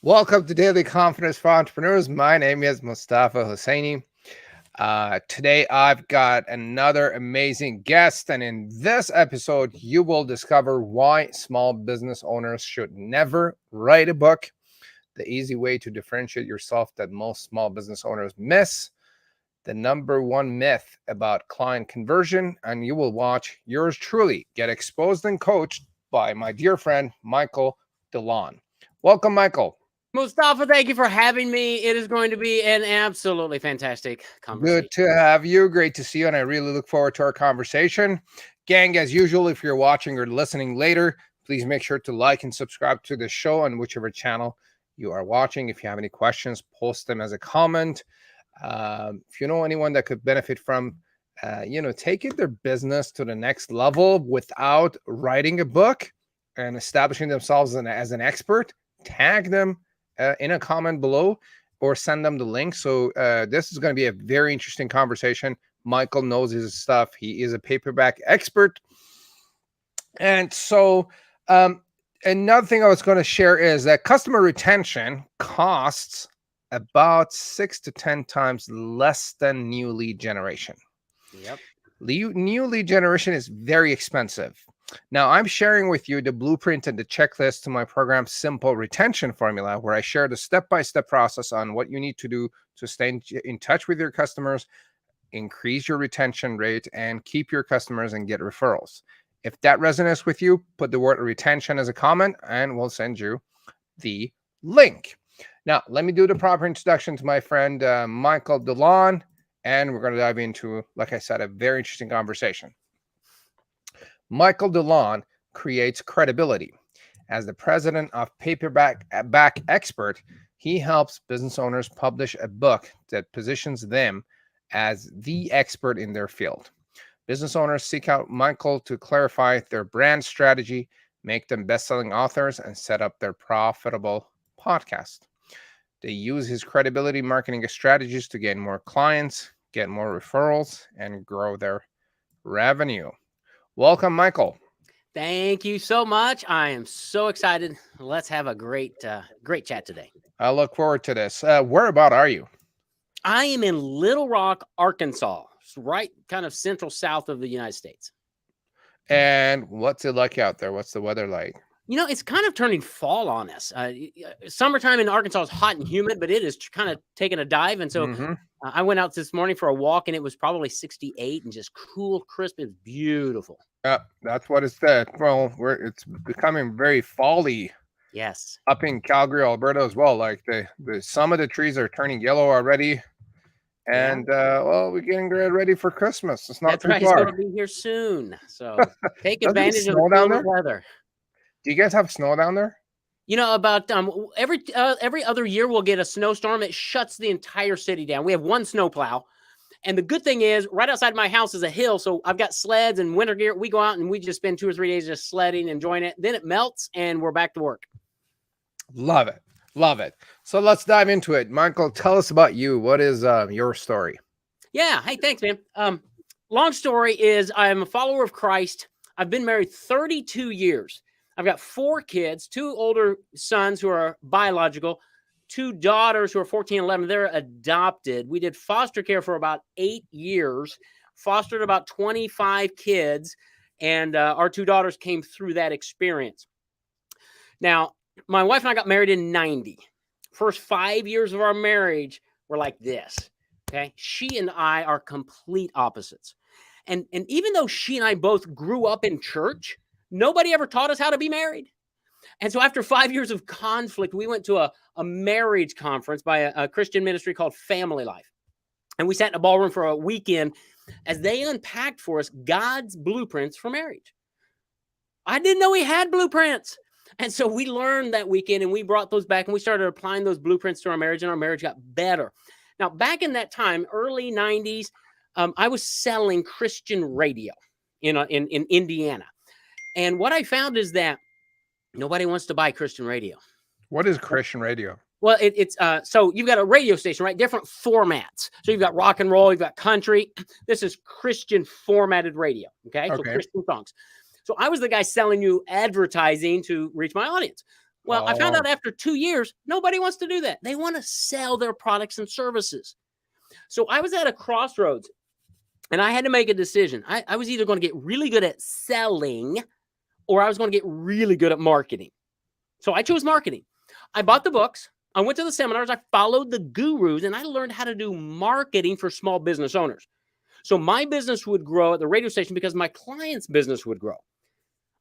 Welcome to Daily Confidence for Entrepreneurs. My name is Mostafa Hosseini. Today, I've got another amazing guest, and in this episode, you will discover why small business owners should never write a book, the easy way to differentiate yourself that most small business owners miss, the number one myth about client conversion, and you will watch yours truly get exposed and coached by my dear friend, Michael DeLon. Welcome, Michael. Mustafa, thank you for having me. It is going to be an absolutely fantastic conversation. Good to have you. Great to see you. And I really look forward to our conversation. Gang, as usual, if you're watching or listening later, please make sure to like and subscribe to the show on whichever channel you are watching. If you have any questions, post them as a comment. If you know anyone that could benefit from, taking their business to the next level without writing a book and establishing themselves as an expert, tag them in a comment below or send them the link. So this is going to be a very interesting conversation. Michael knows his stuff. He is a paperback expert. And so another thing I was going to share is that customer retention costs about 6 to 10 times less than new lead generation. Yep. New lead generation is very expensive. Now, I'm sharing with you the blueprint and the checklist to my program Simple Retention Formula, where I share the step-by-step process on what you need to do to stay in touch with your customers, increase your retention rate, and keep your customers and get referrals. If that resonates with you, put the word retention as a comment, and we'll send you the link. Now, let me do the proper introduction to my friend Michael DeLon, and we're going to dive into, like I said, a very interesting conversation. Michael DeLon creates credibility. As the president of Paperback Expert, he helps business owners publish a book that positions them as the expert in their field. Business owners seek out Michael to clarify their brand strategy, make them best-selling authors, and set up their profitable podcast. They use his credibility marketing strategies to gain more clients, get more referrals, and grow their revenue. Welcome, Michael. Thank you so much. I am so excited. Let's have a great chat today. I look forward to this. Whereabout are you? I am in Little Rock, Arkansas, right kind of central south of the United States. And what's it like out there? What's the weather like? You know, it's kind of turning fall on us. Summertime in Arkansas is hot and humid, but it is kind of taking a dive. And so I went out this morning for a walk, and it was probably 68 and just cool, crisp. It's beautiful. That's what it's said. Well, it's becoming very fall-y. Yes. Up in Calgary, Alberta as well. Like some of the trees are turning yellow already. And we're getting ready for Christmas. It's not too far. It's going to be here soon. So take advantage of the cooler weather. Do you guys have snow down there? You know, about every other year we'll get a snowstorm. It shuts the entire city down. We have one snowplow. And the good thing is right outside my house is a hill. So I've got sleds and winter gear. We go out and we just spend 2 or 3 days just sledding, enjoying it. Then it melts and we're back to work. Love it. Love it. So let's dive into it. Michael, tell us about you. What is your story? Yeah. Hey, thanks, man. Long story is I'm a follower of Christ. I've been married 32 years. I've got 4 kids, 2 older sons who are biological, 2 daughters who are 14 and 11. They're adopted. We did foster care for about 8 years, fostered about 25 kids, and our 2 daughters came through that experience. Now, my wife and I got married in 90. First 5 years of our marriage were like this, okay? She and I are complete opposites. And even though she and I both grew up in church, nobody ever taught us how to be married. And so after 5 years of conflict, we went to a marriage conference by a Christian ministry called Family Life. And we sat in a ballroom for a weekend as they unpacked for us God's blueprints for marriage. I didn't know he had blueprints. And so we learned that weekend and we brought those back and we started applying those blueprints to our marriage, and our marriage got better. Now, back in that time, early 90s, I was selling Christian radio in Indiana. And what I found is that nobody wants to buy Christian radio. What is Christian radio? Well, it's so you've got a radio station, right? Different formats. So you've got rock and roll, you've got country. This is Christian formatted radio. Okay. So Christian songs. So I was the guy selling you advertising to reach my audience. Well, I found Oh, out after 2 years, nobody wants to do that. They want to sell their products and services. So I was at a crossroads and I had to make a decision. I was either going to get really good at selling or I was going to get really good at marketing. So I chose marketing. I bought the books. I went to the seminars. I followed the gurus and I learned how to do marketing for small business owners. So my business would grow at the radio station because my client's business would grow. All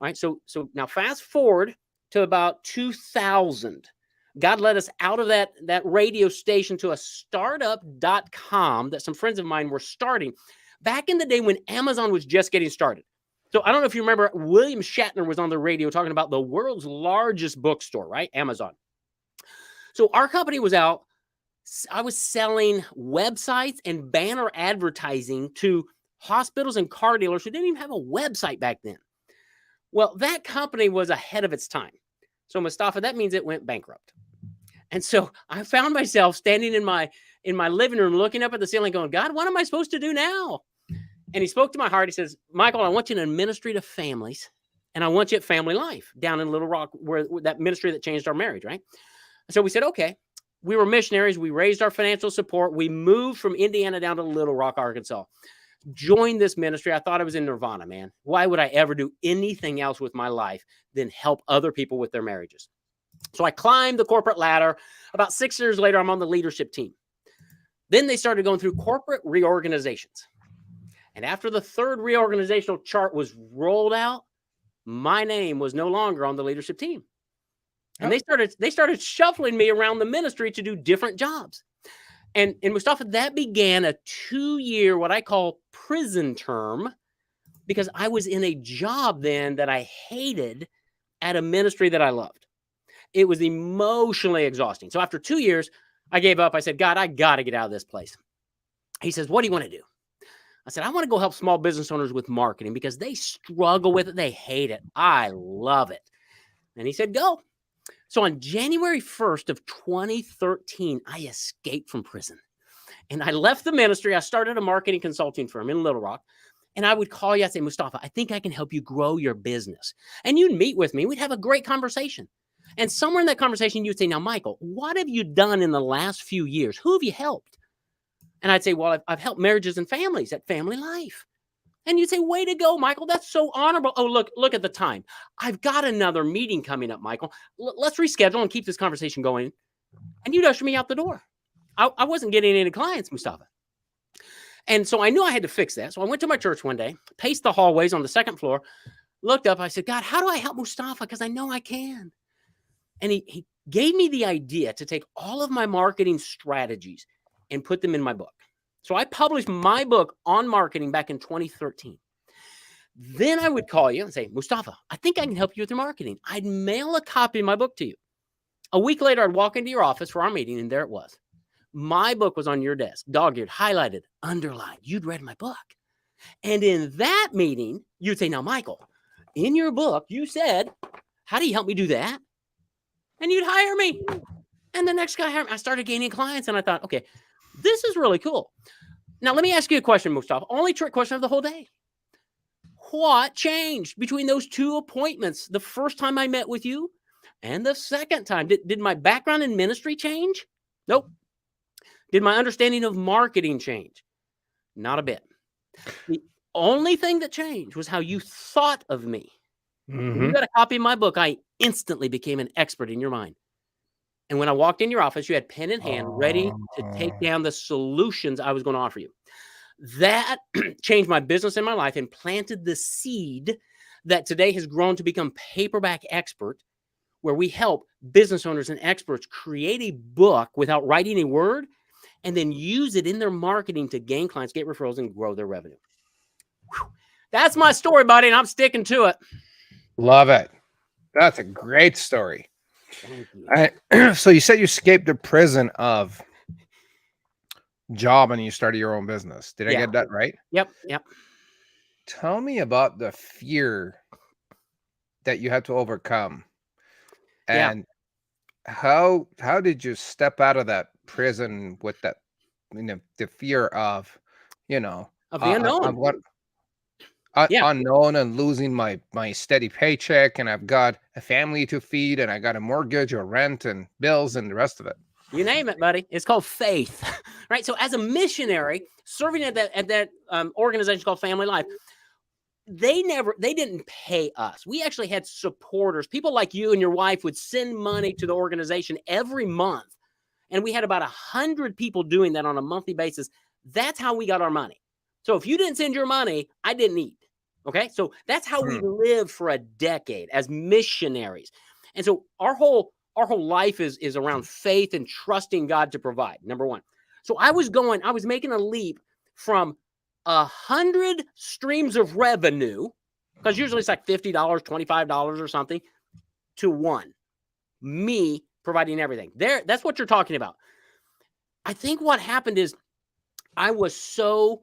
right. So now fast forward to about 2000. God led us out of that radio station to a startup.com that some friends of mine were starting back in the day when Amazon was just getting started. So I don't know if you remember, William Shatner was on the radio talking about the world's largest bookstore, right? Amazon. So our company was out. I was selling websites and banner advertising to hospitals and car dealers who didn't even have a website back then. Well, that company was ahead of its time. So Mostafa, that means it went bankrupt. And so I found myself standing in my living room, looking up at the ceiling going, God, what am I supposed to do now? And he spoke to my heart. He says, Michael, I want you in ministry to families. And I want you at Family Life down in Little Rock, where that ministry that changed our marriage, right? So we said, okay. We were missionaries. We raised our financial support. We moved from Indiana down to Little Rock, Arkansas. Joined this ministry. I thought I was in nirvana, man. Why would I ever do anything else with my life than help other people with their marriages? So I climbed the corporate ladder. About 6 years later, I'm on the leadership team. Then they started going through corporate reorganizations. And after the third reorganizational chart was rolled out, my name was no longer on the leadership team. And they started shuffling me around the ministry to do different jobs. And Mostafa, that began a 2-year, what I call prison term, because I was in a job then that I hated at a ministry that I loved. It was emotionally exhausting. So after 2 years, I gave up. I said, God, I got to get out of this place. He says, what do you want to do? I said, I want to go help small business owners with marketing because they struggle with it. They hate it. I love it. And he said, go. So on January 1st of 2013, I escaped from prison and I left the ministry. I started a marketing consulting firm in Little Rock. And I would call you. I'd say, Mostafa, I think I can help you grow your business. And you'd meet with me. We'd have a great conversation. And somewhere in that conversation, you'd say, now, Michael, what have you done in the last few years? Who have you helped? And I'd say, well, I've helped marriages and families at Family Life. And you'd say, way to go, Michael. That's so honorable. Oh, look at the time. I've got another meeting coming up, Michael. Let's reschedule and keep this conversation going. And you'd usher me out the door. I wasn't getting any clients, Mostafa. And so I knew I had to fix that. So I went to my church one day, paced the hallways on the second floor, looked up. I said, God, how do I help Mostafa? Because I know I can. And he gave me the idea to take all of my marketing strategies and put them in my book. So I published my book on marketing back in 2013. Then I would call you and say, Mostafa, I think I can help you with your marketing. I'd mail a copy of my book to you. A week later, I'd walk into your office for our meeting, and there it was. My book was on your desk, dog-eared, highlighted, underlined. You'd read my book. And in that meeting, you'd say, now, Michael, in your book, you said, how do you help me do that? And you'd hire me. And the next guy hired me. I started gaining clients, and I thought, okay, this is really cool. Now, let me ask you a question, Mostafa. Only trick question of the whole day. What changed between those two appointments? The first time I met with you and the second time. Did my background in ministry change? Nope. Did my understanding of marketing change? Not a bit. The only thing that changed was how you thought of me. When you got a copy of my book, I instantly became an expert in your mind. And when I walked in your office, you had pen in hand, ready to take down the solutions I was going to offer you. That changed my business and my life and planted the seed that today has grown to become Paperback Expert, where we help business owners and experts create a book without writing a word and then use it in their marketing to gain clients, get referrals, and grow their revenue. Whew. That's my story, buddy, and I'm sticking to it. Love it. That's a great story. So you said you escaped the prison of job and you started your own business. Did I get that right? Yep. Tell me about the fear that you had to overcome. And how did you step out of that prison with that, the fear of, of the unknown. Yeah. unknown and losing my steady paycheck, and I've got a family to feed, and I got a mortgage or rent and bills and the rest of it. You name it, buddy. It's called faith, right? So as a missionary serving at that organization called Family Life, they didn't pay us. We actually had supporters. People like you and your wife would send money to the organization every month. And we had about 100 people doing that on a monthly basis. That's how we got our money. So if you didn't send your money, I didn't eat. Okay. So that's how we lived for a decade as missionaries. And so our whole life is around faith and trusting God to provide. Number one. So I was making a leap from 100 streams of revenue, because usually it's like $50, $25 or something, to one. Me providing everything. That's what you're talking about. I think what happened is I was so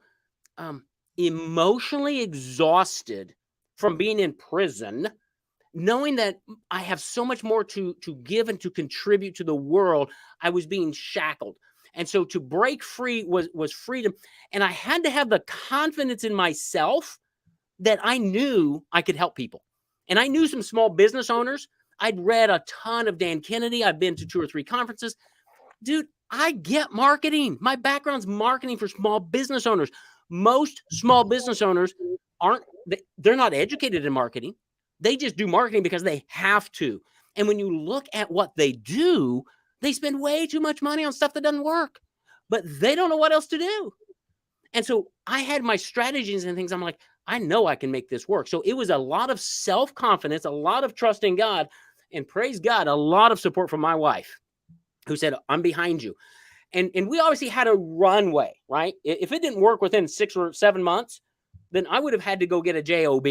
emotionally exhausted from being in prison, knowing that I have so much more to give and to contribute to the world. I was being shackled. And so to break free was freedom. And I had to have the confidence in myself that I knew I could help people. And I knew some small business owners. I'd read a ton of Dan Kennedy. I've been to 2 or 3 conferences. Dude, I get marketing. My background's marketing for small business owners. Most small business owners they're not educated in marketing. They just do marketing because they have to. And when you look at what they do, they spend way too much money on stuff that doesn't work, but they don't know what else to do. And so I had my strategies and things. I'm like, I know I can make this work. So it was a lot of self-confidence, a lot of trust in God, and praise God, a lot of support from my wife who said, I'm behind you. And we obviously had a runway, right? If it didn't work within 6 or 7 months, then I would have had to go get a job.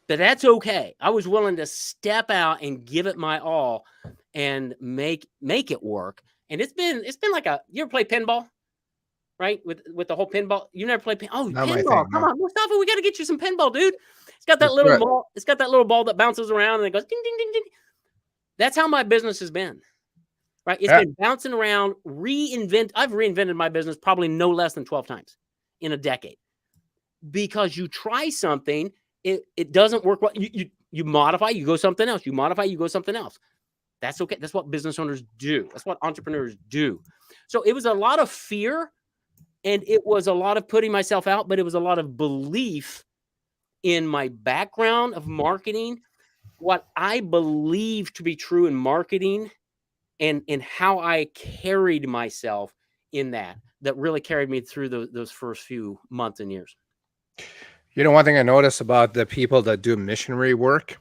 But that's okay. I was willing to step out and give it my all and make it work. And it's been like you ever play pinball? Right? With the whole pinball. You never play pinball. Not my Pinball. thing, Come no. on, Mostafa, we got to get you some pinball, dude. It's got that Let's do little it. ball. It's got that little ball that bounces around and it goes ding, ding, ding, ding. That's how my business has been. Right? It's been bouncing around, I've reinvented my business probably no less than 12 times in a decade. Because you try something, it doesn't work well. You modify, you go something else. You modify, you go something else. That's okay. That's what business owners do. That's what entrepreneurs do. So it was a lot of fear and it was a lot of putting myself out, but it was a lot of belief in my background of marketing, what I believe to be true in marketing, and how I carried myself in that really carried me through those first few months and years. You know, one thing I notice about the people that do missionary work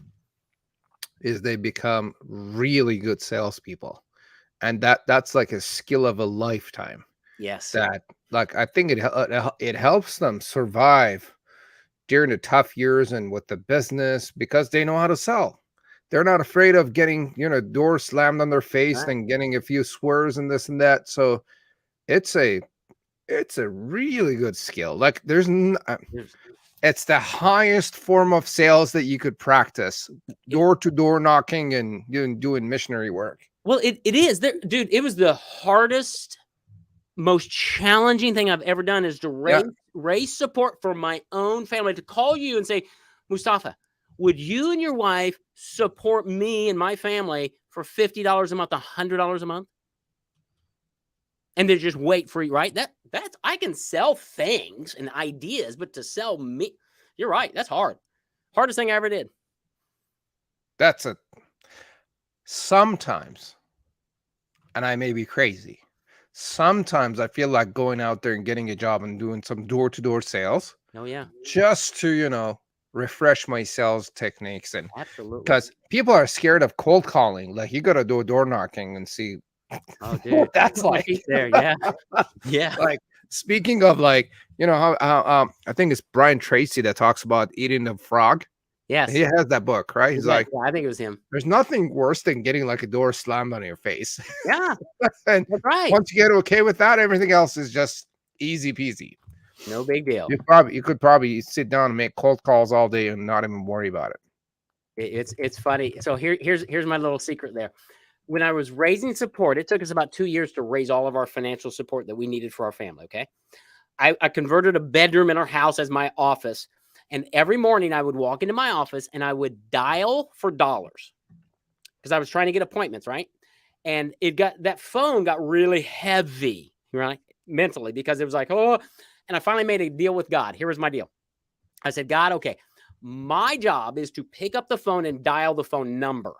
is they become really good salespeople. And that's like a skill of a lifetime. Yes. That, like, I think it helps them survive during the tough years and with the business because they know how to sell. They're not afraid of getting, doors slammed on their face and getting a few swears and this and that. So it's a really good skill. Like it's the highest form of sales that you could practice, door-to-door knocking and doing missionary work. Well, it is there, dude. It was the hardest, most challenging thing I've ever done is to raise support for my own family, to call you and say, Mostafa, would you and your wife support me and my family for $50 a month, $100 a month? And then just wait for you, right? That's I can sell things and ideas, but to sell me, you're right. That's hard. Hardest thing I ever did. Sometimes, and I may be crazy, sometimes I feel like going out there and getting a job and doing some door-to-door sales. Oh, yeah. Just to, refresh my sales techniques. And absolutely, because people are scared of cold calling. Like, you got to do door knocking and see what that's like. There, yeah. Yeah. Like, speaking of, like, how I think it's Brian Tracy that talks about eating the frog. Yes. He has that book, right? He's like, I think it was him. There's nothing worse than getting like a door slammed on your face. Yeah. And that's right. Once you get okay with that, everything else is just easy peasy. No big deal. You could probably sit down and make cold calls all day and not even worry about it. It's funny. So here's my little secret there. When I was raising support, it took us about 2 years to raise all of our financial support that we needed for our family. Okay. I converted a bedroom in our house as my office. And every morning I would walk into my office and I would dial for dollars because I was trying to get appointments, right? And that phone got really heavy, right? Mentally, because it was like, oh, and I finally made a deal with God. Here was my deal. I said, God, okay, my job is to pick up the phone and dial the phone number.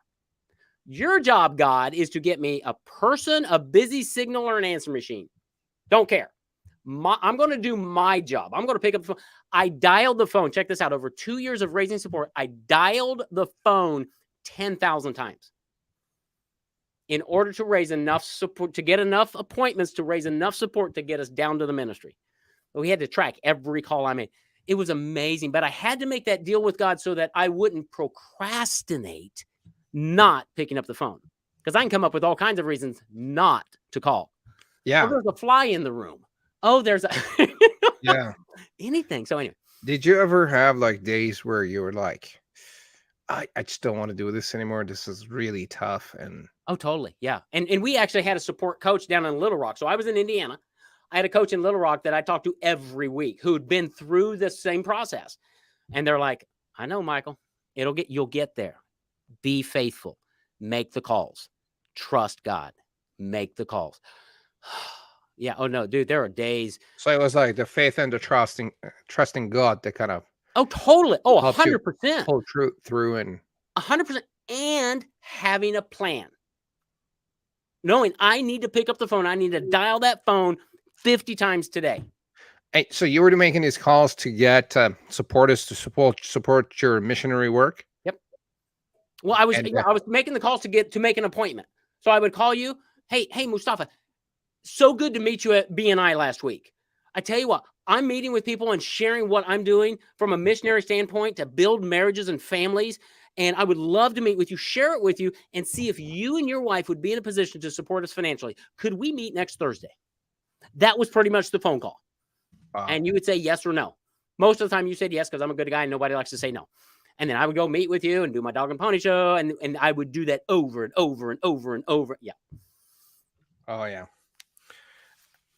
Your job, God, is to get me a person, a busy signal, or an answer machine. Don't care. I'm going to do my job. I'm going to pick up the phone. I dialed the phone. Check this out. Over 2 years of raising support, I dialed the phone 10,000 times in order to raise enough support, to get enough appointments, to raise enough support to get us down to the ministry. But we had to track every call I made. It was amazing, but I had to make that deal with God so that I wouldn't procrastinate not picking up the phone, because I can come up with all kinds of reasons not to call. Yeah. Oh, there's a fly in the room. Oh, there's a Yeah. anything. So anyway, Did you ever have like days where you were like, I just don't want to do this anymore. This is really tough. And oh, totally. Yeah. And we actually had a support coach down in Little Rock. So I was in Indiana. I had a coach in Little Rock that I talked to every week who'd been through the same process. And they're like, I know, Michael, you'll get there. Be faithful. Make the calls. Trust God. Make the calls. Yeah. Oh no, dude, there are days. so it was like the faith and the trusting God that kind of Oh, totally. Oh, helps you 100%. pull through and 100%. And having a plan. Knowing I need to pick up the phone. I need to dial that phone 50 times today. Hey, so you were making these calls to get supporters to support your missionary work? Yep. Well, I was making the calls to make an appointment. So I would call you. Hey, Mostafa, so good to meet you at BNI last week. I tell you what, I'm meeting with people and sharing what I'm doing from a missionary standpoint to build marriages and families. And I would love to meet with you, share it with you, and see if you and your wife would be in a position to support us financially. Could we meet next Thursday? That was pretty much the phone call. Wow. And you would say yes or no. Most of the time you said yes because I'm a good guy and nobody likes to say no. And then I would go meet with you and do my dog and pony show. And I would do that over and over and over and over. Yeah. Oh, yeah.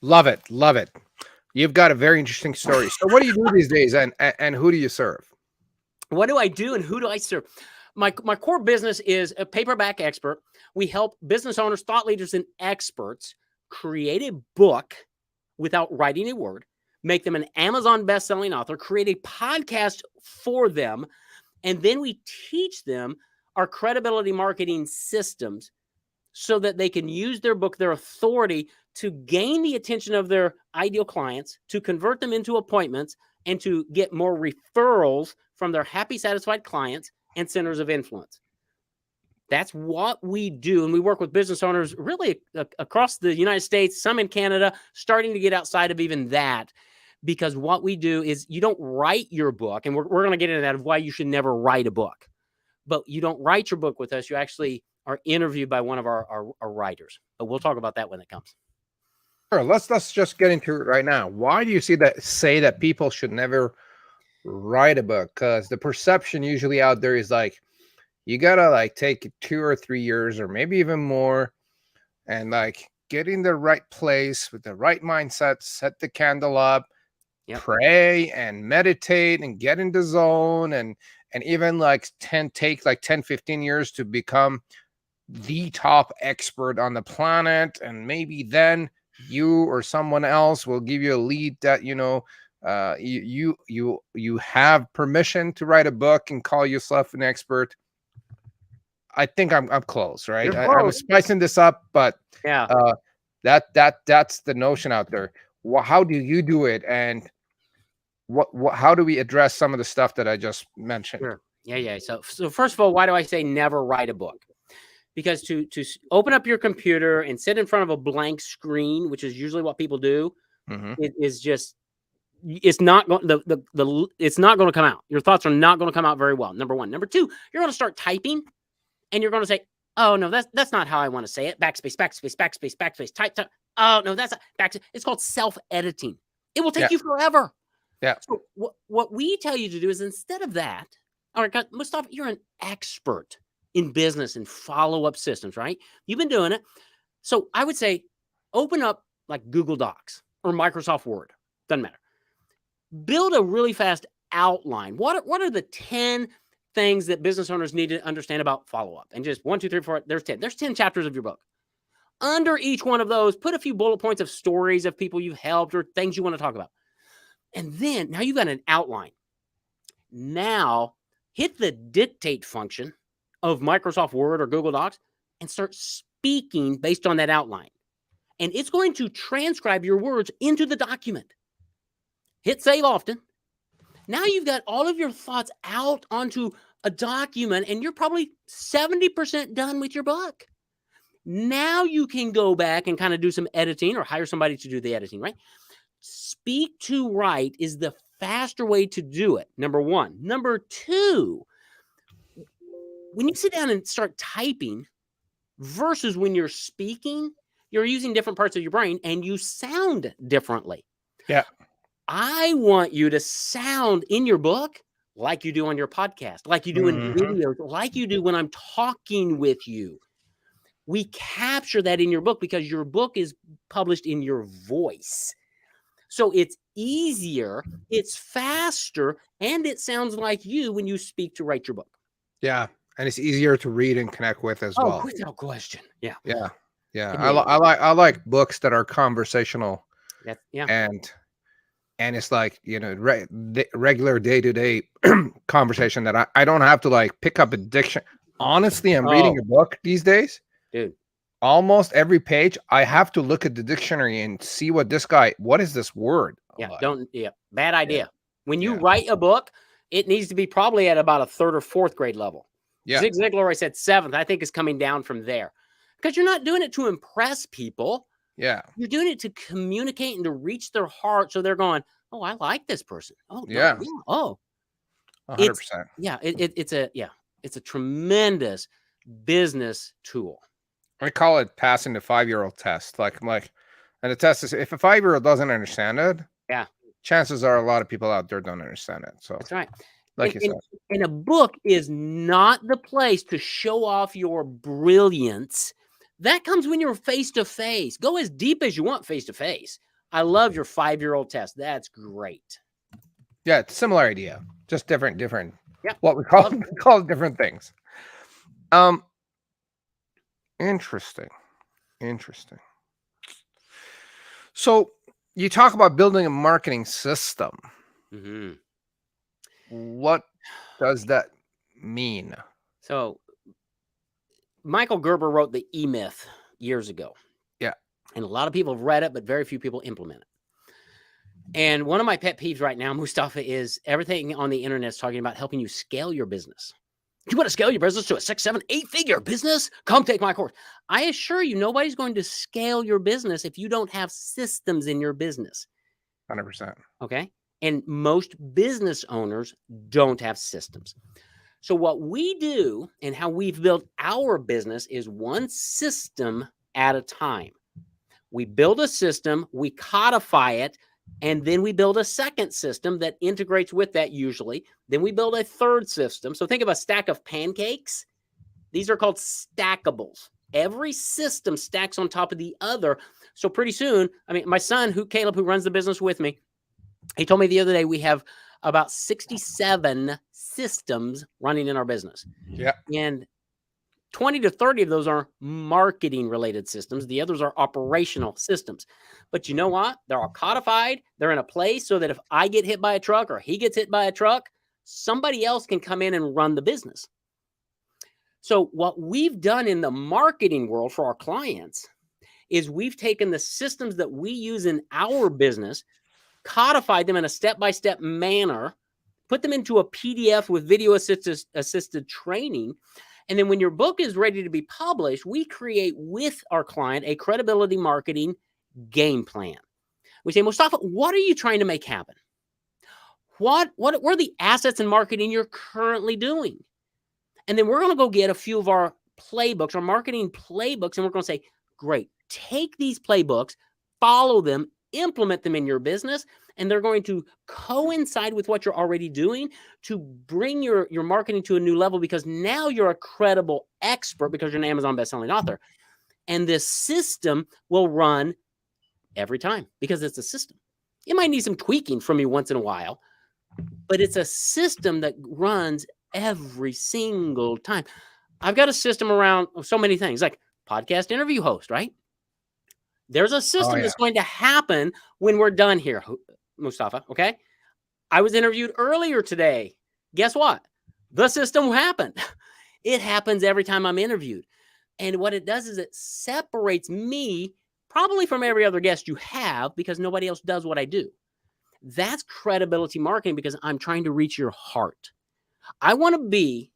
Love it. Love it. You've got a very interesting story. So what do you do these days and who do you serve? What do I do and who do I serve? My core business is a Paperback Expert. We help business owners, thought leaders, and experts create a book without writing a word, make them an Amazon bestselling author, create a podcast for them, and then we teach them our credibility marketing systems so that they can use their book, their authority, to gain the attention of their ideal clients, to convert them into appointments, and to get more referrals from their happy, satisfied clients and centers of influence. That's what we do. And we work with business owners really across the United States, some in Canada, starting to get outside of even that. Because what we do is you don't write your book, and we're going to get into that of why you should never write a book. But you don't write your book with us. You actually are interviewed by one of our writers. But we'll talk about that when it comes. Sure, let's just get into it right now. Why do you say that people should never write a book? Because the perception usually out there is like, you gotta like take 2 or 3 years or maybe even more and like get in the right place with the right mindset, set the candle up, pray and meditate and get in the zone and even like take 10, 15 years to become the top expert on the planet. And maybe then you or someone else will give you a lead that, you have permission to write a book and call yourself an expert. I think I'm close, right? I'm spicing this up, but yeah, that's the notion out there. How do you do it, and how do we address some of the stuff that I just mentioned? Sure. Yeah. So first of all, why do I say never write a book? Because to open up your computer and sit in front of a blank screen, which is usually what people do, it is just, it's not going it's not going to come out. Your thoughts are not going to come out very well. Number one. Number two, you're going to start typing and you're going to say, oh no, that's not how I want to say it. Backspace, backspace, backspace, backspace, type. Oh no, that's backspace. It's called self-editing. It will take you forever. Yeah. So what we tell you to do is, instead of that, all right, Mostafa, you're an expert in business and follow-up systems, right? You've been doing it. So I would say open up like Google Docs or Microsoft Word. Doesn't matter. Build a really fast outline. What are the 10 things that business owners need to understand about follow-up? And just 1, 2, 3, 4, there's 10. There's 10 chapters of your book. Under each one of those, put a few bullet points of stories of people you've helped or things you want to talk about. And then now you've got an outline. Now hit the dictate function of Microsoft Word or Google Docs and start speaking based on that outline. And it's going to transcribe your words into the document. Hit save often. Now you've got all of your thoughts out onto a document and you're probably 70% done with your book. Now you can go back and kind of do some editing or hire somebody to do the editing, right? Speak to write is the faster way to do it. Number one. Number two, when you sit down and start typing versus when you're speaking, you're using different parts of your brain and you sound differently. Yeah. I want you to sound in your book like you do on your podcast, like you do in videos, like you do when I'm talking with you. We capture that in your book because your book is published in your voice. So it's easier, it's faster, and it sounds like you when you speak to write your book. Yeah. And it's easier to read and connect with as well. Without question. Yeah. Yeah. Yeah. I like books that are conversational. Yeah. And it's like, regular day-to-day conversation that I don't have to like pick up a diction. Honestly, I'm reading a book these days. Dude. Almost every page, I have to look at the dictionary and see what is this word? Yeah. Bad idea. Yeah. When you write a book, it needs to be probably at about a 3rd or 4th grade level. Yeah. Zig Ziglar always said 7th. I think is coming down from there because you're not doing it to impress people. Yeah. You're doing it to communicate and to reach their heart. So they're going, oh, I like this person. Oh, yeah. No, yeah. Oh, 100%. It's a tremendous business tool. I call it passing the 5-year-old test. And the test is if a 5-year-old doesn't understand it, chances are a lot of people out there don't understand it. So that's right. Like you said. And a book is not the place to show off your brilliance. That comes when you're face to face. Go as deep as you want face to face. I love your 5-year-old test. That's great. Yeah, it's a similar idea, just different. Yeah, what we call different things. Interesting. So you talk about building a marketing system. Mm-hmm. What does that mean? So Michael Gerber wrote the E-Myth years ago. Yeah. And a lot of people have read it, but very few people implement it. And one of my pet peeves right now, Mostafa, is everything on the internet is talking about helping you scale your business. You want to scale your business to a 6, 7, 8-figure business? Come take my course. I assure you, nobody's going to scale your business if you don't have systems in your business. 100%. Okay. And most business owners don't have systems. So what we do and how we've built our business is one system at a time. We build a system, we codify it, and then we build a second system that integrates with that usually. Then we build a third system. So think of a stack of pancakes. These are called stackables. Every system stacks on top of the other. So pretty soon, my son, Caleb, who runs the business with me, he told me the other day we have about 67 systems running in our business. Yeah. And 20 to 30 of those are marketing related systems. The others are operational systems. But you know what? They're all codified. They're in a place so that if I get hit by a truck or he gets hit by a truck, somebody else can come in and run the business. So what we've done in the marketing world for our clients is we've taken the systems that we use in our business, codified them in a step-by-step manner, put them into a PDF with video assisted training. And then when your book is ready to be published, we create with our client a credibility marketing game plan. We say, Mostafa, what are you trying to make happen? What are the assets in marketing you're currently doing? And then we're going to go get a few of our playbooks, our marketing playbooks, and we're going to say, great, take these playbooks, follow them, implement them in your business, and they're going to coincide with what you're already doing to bring your marketing to a new level, because now you're a credible expert because you're an Amazon bestselling author. And this system will run every time because it's a system. It might need some tweaking from you once in a while, but it's a system that runs every single time. I've got a system around so many things, like podcast interview host, right? There's a system that's going to happen when we're done here, Mostafa, okay? I was interviewed earlier today. Guess what? The system happened. It happens every time I'm interviewed. And what it does is it separates me probably from every other guest you have, because nobody else does what I do. That's credibility marketing, because I'm trying to reach your heart. I want to be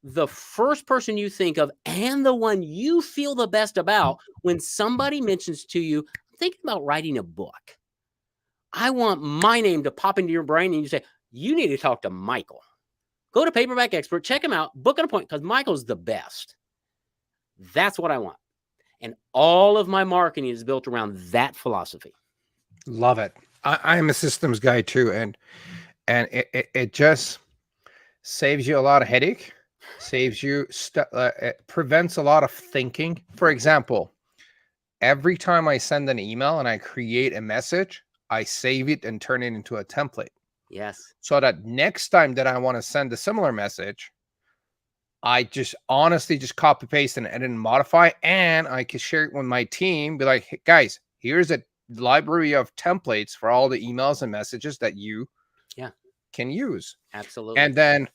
the first person you think of and the one you feel the best about when somebody mentions to you, I'm thinking about writing a book. I want my name to pop into your brain and you say, you need to talk to Michael. Go to Paperback Expert, check him out, book an appointment, because Michael's the best. That's what I want. And all of my marketing is built around that philosophy. Love it. I'm a systems guy too. And it just saves you a lot of headache, saves you, it prevents a lot of thinking. For example, every time I send an email and I create a message, I save it and turn it into a template. Yes. So that next time that I want to send a similar message, I just honestly just copy paste and edit and modify, and I can share it with my team. Be like, hey, guys, here's a library of templates for all the emails and messages that you can use. Absolutely. And then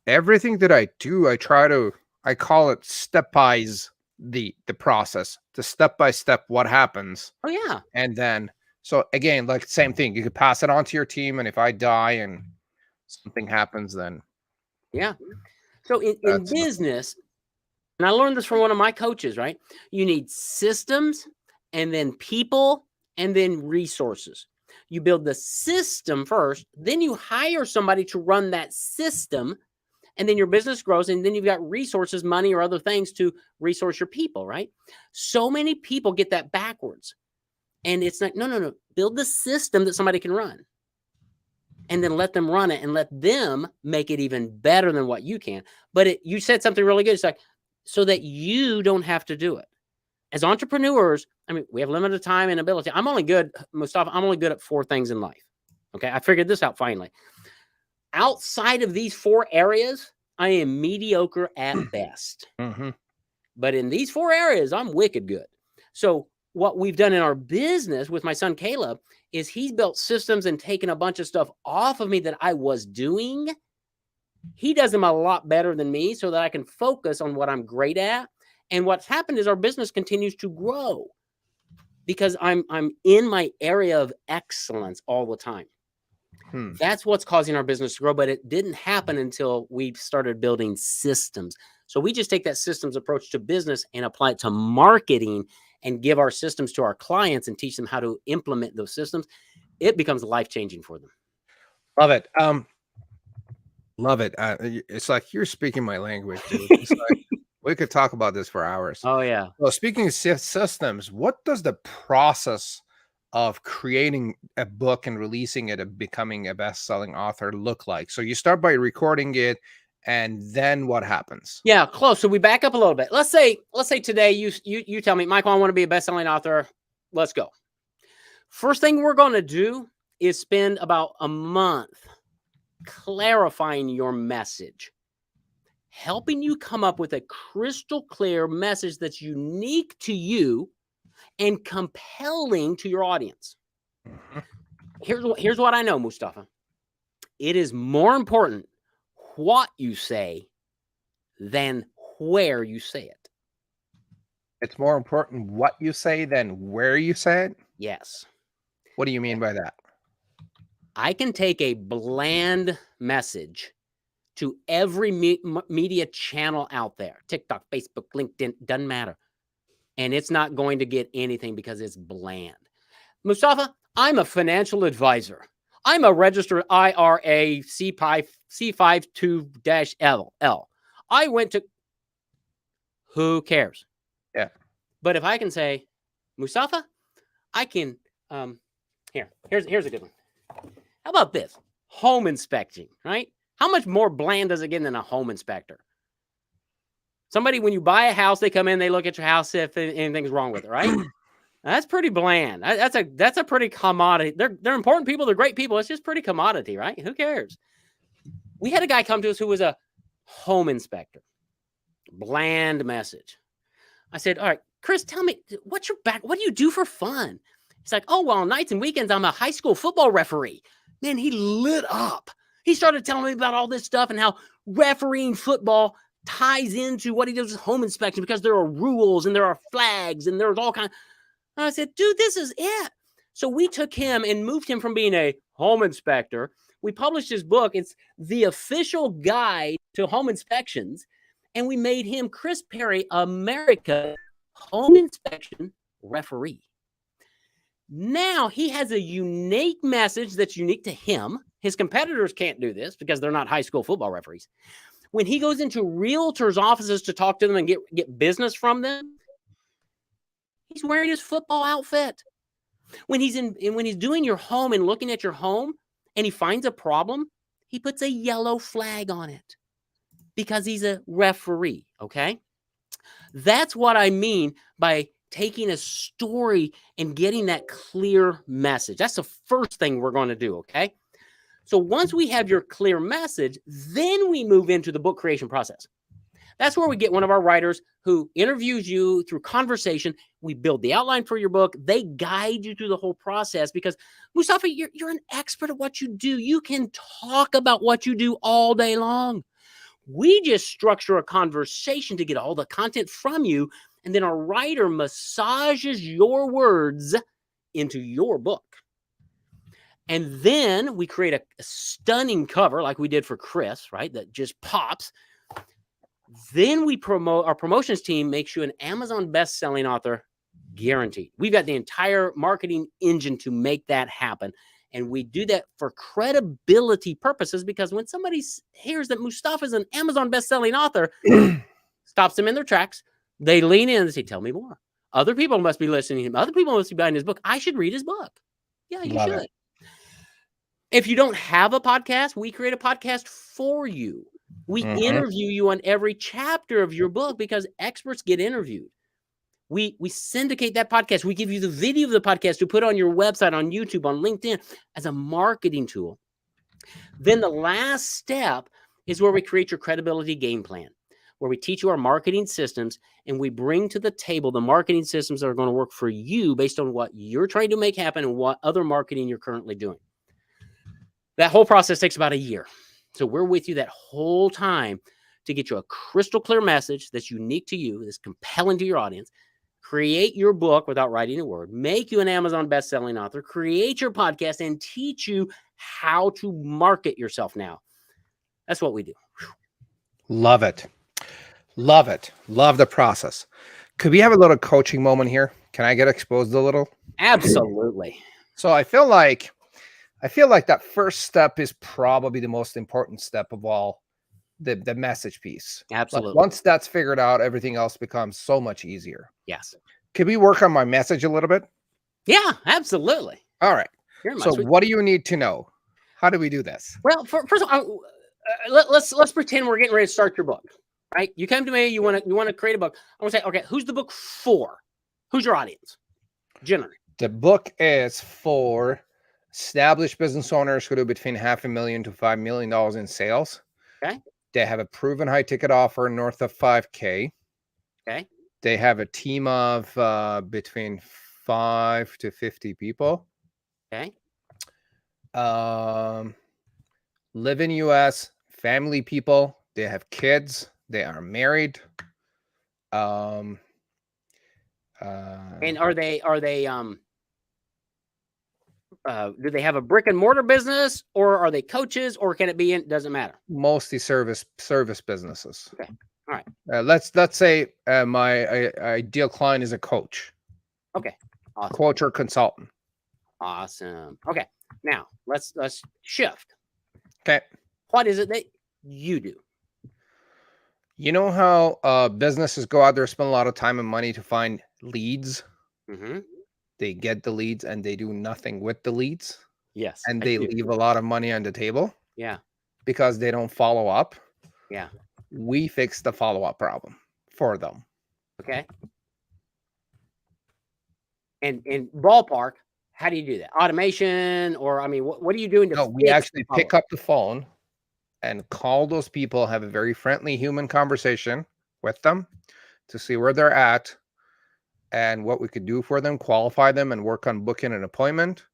everything that I do, I call it step-wise the process, the step-by-step what happens. Oh yeah. And then, so again, like same thing, you could pass it on to your team. And if I die and something happens, then yeah. So in business, and I learned this from one of my coaches, right? You need systems, and then people, and then resources. You build the system first, then you hire somebody to run that system, and then your business grows, and then you've got resources, money, or other things to resource your people, right? So many people get that backwards. And it's like, no. Build the system that somebody can run. And then let them run it and let them make it even better than what you can. But you said something really good. It's like, so that you don't have to do it. As entrepreneurs, I mean, we have limited time and ability. I'm only good, Mostafa, I'm only good at 4 things in life. Okay. I figured this out finally. Outside of these 4 areas, I am mediocre at best. Mm-hmm. But in these 4 areas, I'm wicked good. So what we've done in our business with my son, Caleb, is he's built systems and taken a bunch of stuff off of me that I was doing. He does them a lot better than me so that I can focus on what I'm great at. And what's happened is our business continues to grow because I'm in my area of excellence all the time. That's what's causing our business to grow, but it didn't happen until we started building systems. So we just take that systems approach to business and apply it to marketing and give our systems to our clients and teach them how to implement those systems. It becomes life-changing for them. Love it. Love it. It's like you're speaking my language, dude. It's like, we could talk about this for hours. Oh yeah. Well, speaking of systems, what does the process of creating a book and releasing it and becoming a best-selling author look like? So you start by recording it, and then what happens? Yeah, close. So we back up a little bit. Let's say today you tell me, Michael, I want to be a best-selling author. Let's go. First thing we're going to do is spend about a month clarifying your message, helping you come up with a crystal clear message that's unique to you and compelling to your audience. Here's what I know, Mostafa. It is more important what you say than where you say it. It's more important what you say than where you say it? Yes. What do you mean by that? I can take a bland message to every media channel out there, TikTok, Facebook, LinkedIn, doesn't matter. And it's not going to get anything because it's bland. Mostafa, I'm a financial advisor. I'm a registered IRA C52-LL. I went to, who cares? Yeah. But if I can say, Mostafa, I can, here's a good one. How about this? Home inspecting, right? How much more bland does it get than a home inspector? Somebody, when you buy a house, they come in, they look at your house if anything's wrong with it, right? That's pretty bland. That's a pretty commodity. They're important people. They're great people. It's just pretty commodity, right? Who cares? We had a guy come to us who was a home inspector. Bland message. I said, all right, Chris, tell me, what's your back? What do you do for fun? He's like, oh, well, on nights and weekends, I'm a high school football referee. Man, he lit up. He started telling me about all this stuff and how refereeing football ties into what he does with home inspection, because there are rules and there are flags and there's all kinds. And I said, dude, this is it. So we took him and moved him from being a home inspector. We published his book. It's The Official Guide to Home Inspections. And we made him Chris Perry, America's home inspection referee. Now he has a unique message that's unique to him. His competitors can't do this because they're not high school football referees. When he goes into realtors' offices to talk to them and get business from them, he's wearing his football outfit. When he's doing your home and looking at your home and he finds a problem, he puts a yellow flag on it because he's a referee, okay? That's what I mean by taking a story and getting that clear message. That's the first thing we're going to do, okay? So once we have your clear message, then we move into the book creation process. That's where we get one of our writers who interviews you through conversation. We build the outline for your book. They guide you through the whole process because, Mostafa, you're an expert at what you do. You can talk about what you do all day long. We just structure a conversation to get all the content from you, and then our writer massages your words into your book. And then we create a stunning cover like we did for Chris, right? That just pops. Then we promote, our promotions team makes you an Amazon best-selling author guaranteed. We've got the entire marketing engine to make that happen. And we do that for credibility purposes, because when somebody hears that Mostafa is an Amazon best-selling author, stops them in their tracks. They lean in and say, tell me more. Other people must be listening to him. Other people must be buying his book. I should read his book. Yeah, you Love should. it. If you don't have a podcast, we create a podcast for you. We interview you on every chapter of your book because experts get interviewed. We syndicate that podcast. We give you the video of the podcast to put on your website, on YouTube, on LinkedIn as a marketing tool. Then the last step is where we create your credibility game plan, where we teach you our marketing systems and we bring to the table the marketing systems that are going to work for you based on what you're trying to make happen and what other marketing you're currently doing. That whole process takes about a year. So we're with you that whole time to get you a crystal clear message that's unique to you, that's compelling to your audience, create your book without writing a word, make you an Amazon best-selling author, create your podcast, and teach you how to market yourself now. That's what we do. Love it. Love it. Love the process. Could we have a little coaching moment here? Can I get exposed a little? Absolutely. So I feel like that first step is probably the most important step of all, the message piece. Absolutely. Like once that's figured out, everything else becomes so much easier. Yes. Could we work on my message a little bit? Yeah, absolutely. All right. So sweet. what do you need to know? How do we do this? Well, first of all, let's pretend we're getting ready to start your book, right? You come to me, you want to create a book. I want to say, okay, who's the book for? Who's your audience? Generally. The book is for established business owners who do between $500,000 to $5 million in sales. Okay. They have a proven high ticket offer north of $5,000. Okay. They have a team of between 5 to 50 people. Okay. Live in US, family people. They have kids. They are married. And are they do they have a brick and mortar business, or are they coaches, or can it be doesn't matter? Mostly service businesses. Okay. All right. Let's say my ideal client is a coach. Okay. Awesome. Coach or consultant. Awesome. Okay. Now let's shift. Okay. What is it that you do? You know how businesses go out there, spend a lot of time and money to find leads? Mm-hmm. They get the leads and they do nothing with the leads. Yes. And they leave a lot of money on the table. Yeah. Because they don't follow up. Yeah. We fix the follow-up problem for them. Okay. And ballpark, how do you do that? Automation, or I mean, what are you doing to No, we fix actually the pick follow-up? up the phone and call those people, have a very friendly human conversation with them to see where they're at and what we could do for them, qualify them, and work on booking an appointment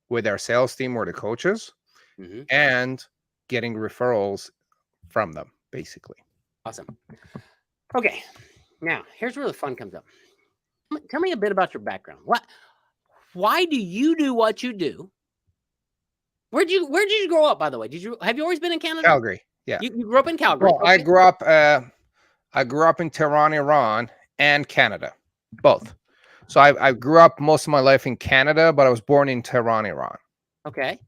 with our sales team or the coaches Mhm. and getting referrals from them, basically. Awesome. Okay, now here's where the fun comes up. Tell me a bit about your background. Why do you do what you do? Where did you grow up, by the way? Have you always been in Canada? Calgary, yeah. You grew up in Calgary. Well, Okay. I grew up in Tehran, Iran, and Canada, both. So I grew up most of my life in Canada, but I was born in Tehran, Iran. Okay.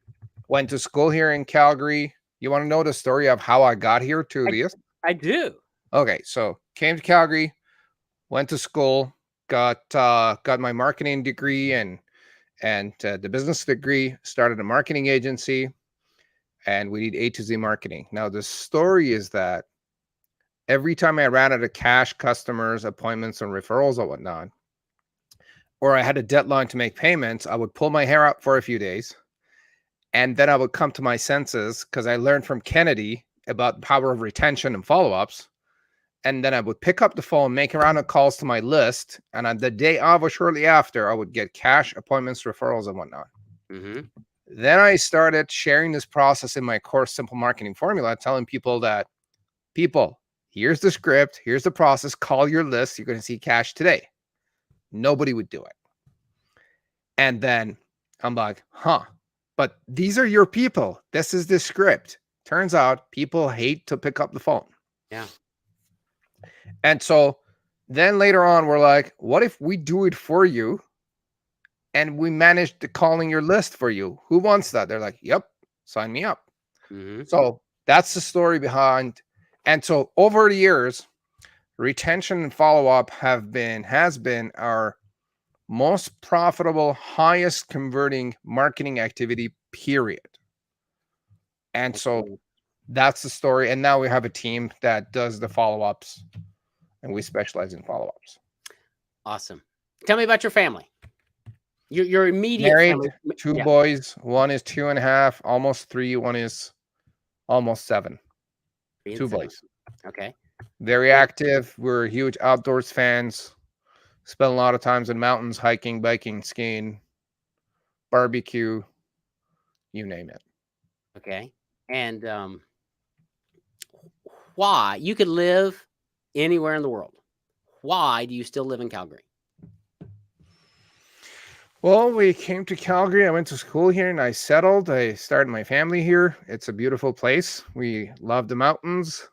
Went to school here in Calgary. You want to know the story of how I got here to the East? I do. Okay, so came to Calgary, went to school, got my marketing degree and the business degree, started a marketing agency, and we did A to Z marketing. Now the story is that every time I ran out of cash, customers, appointments, and referrals or whatnot, or I had a deadline to make payments, I would pull my hair out for a few days. And then I would come to my senses because I learned from Kennedy about the power of retention and follow-ups. And then I would pick up the phone, make a round of calls to my list. And on the day of or shortly after, I would get cash, appointments, referrals, and whatnot. Mm-hmm. Then I started sharing this process in my course, Simple Marketing Formula, telling people that, people, here's the script, here's the process, call your list, you're going to see cash today. Nobody would do it. And then I'm like, but these are your people. This is the script. Turns out people hate to pick up the phone. Yeah. And so then later on, we're like, what if we do it for you and we manage to calling your list for you? Who wants that? They're like, yep, sign me up. Mm-hmm. So that's the story behind. And so over the years, retention and follow-up has been our most profitable, highest converting marketing activity, period. And so that's the story. And now we have a team that does the follow-ups, and we specialize in follow-ups. Awesome. Tell me about your family. Your immediate Married, family. two boys. One is 2.5, almost 3. One is almost 7. 2 boys. Okay. Very active. We're huge outdoors fans. Spend a lot of times in mountains, hiking, biking, skiing, barbecue, you name it. Okay. And why? You could live anywhere in the world. Why do you still live in Calgary? Well, we came to Calgary. I went to school here and I settled. I started my family here. It's a beautiful place. We love the mountains,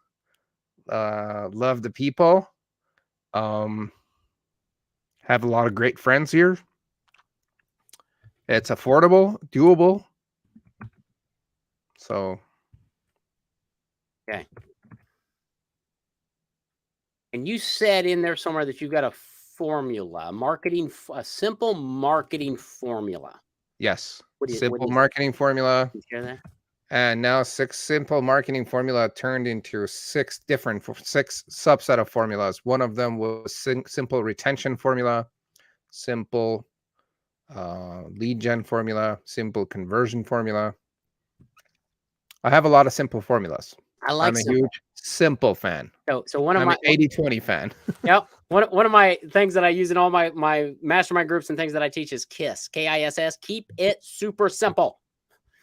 love the people. Have a lot of great friends here. It's affordable, doable. So. Okay. And you said in there somewhere that you've got a formula, a simple marketing formula. Yes. Simple marketing formula. Can you share that? And now 6 simple marketing formula turned into 6 subset of formulas. One of them was simple retention formula, simple lead gen formula, simple conversion formula. I have a lot of simple formulas. I'm a huge simple fan. So one of I'm my 80-20 fan. Yep. One of my things that I use in all my mastermind groups and things that I teach is KISS, KISS. Keep it super simple.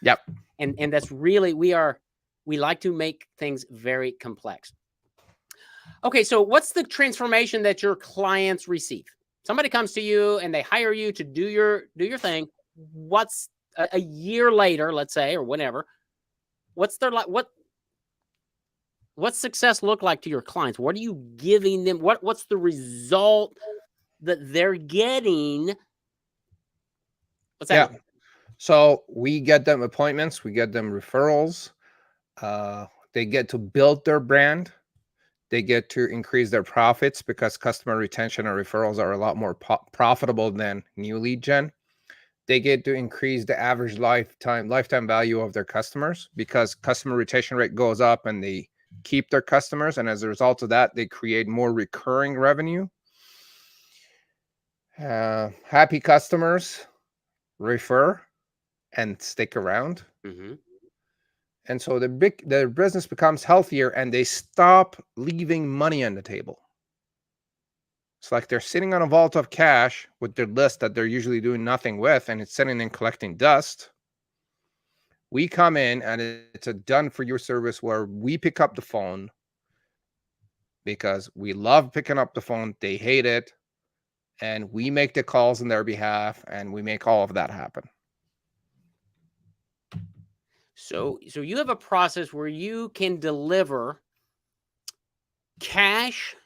Yep. And that's really, we like to make things very complex. Okay, so what's the transformation that your clients receive? Somebody comes to you and they hire you to do your thing. What's a year later, let's say, or whatever? What's success look like to your clients? What are you giving them? What's the result that they're getting? What's that? Yeah. So we get them appointments, we get them referrals. They get to build their brand. They get to increase their profits because customer retention and referrals are a lot more profitable than new lead gen. They get to increase the average lifetime value of their customers because customer retention rate goes up and they keep their customers. And as a result of that, they create more recurring revenue. Happy customers refer and stick around. Mm-hmm. And so the business becomes healthier and they stop leaving money on the table. It's like they're sitting on a vault of cash with their list that they're usually doing nothing with, and it's sitting and collecting dust. We come in and it's a done for you service where we pick up the phone because we love picking up the phone. They hate it. And we make the calls on their behalf and we make all of that happen. So you have a process where you can deliver cash,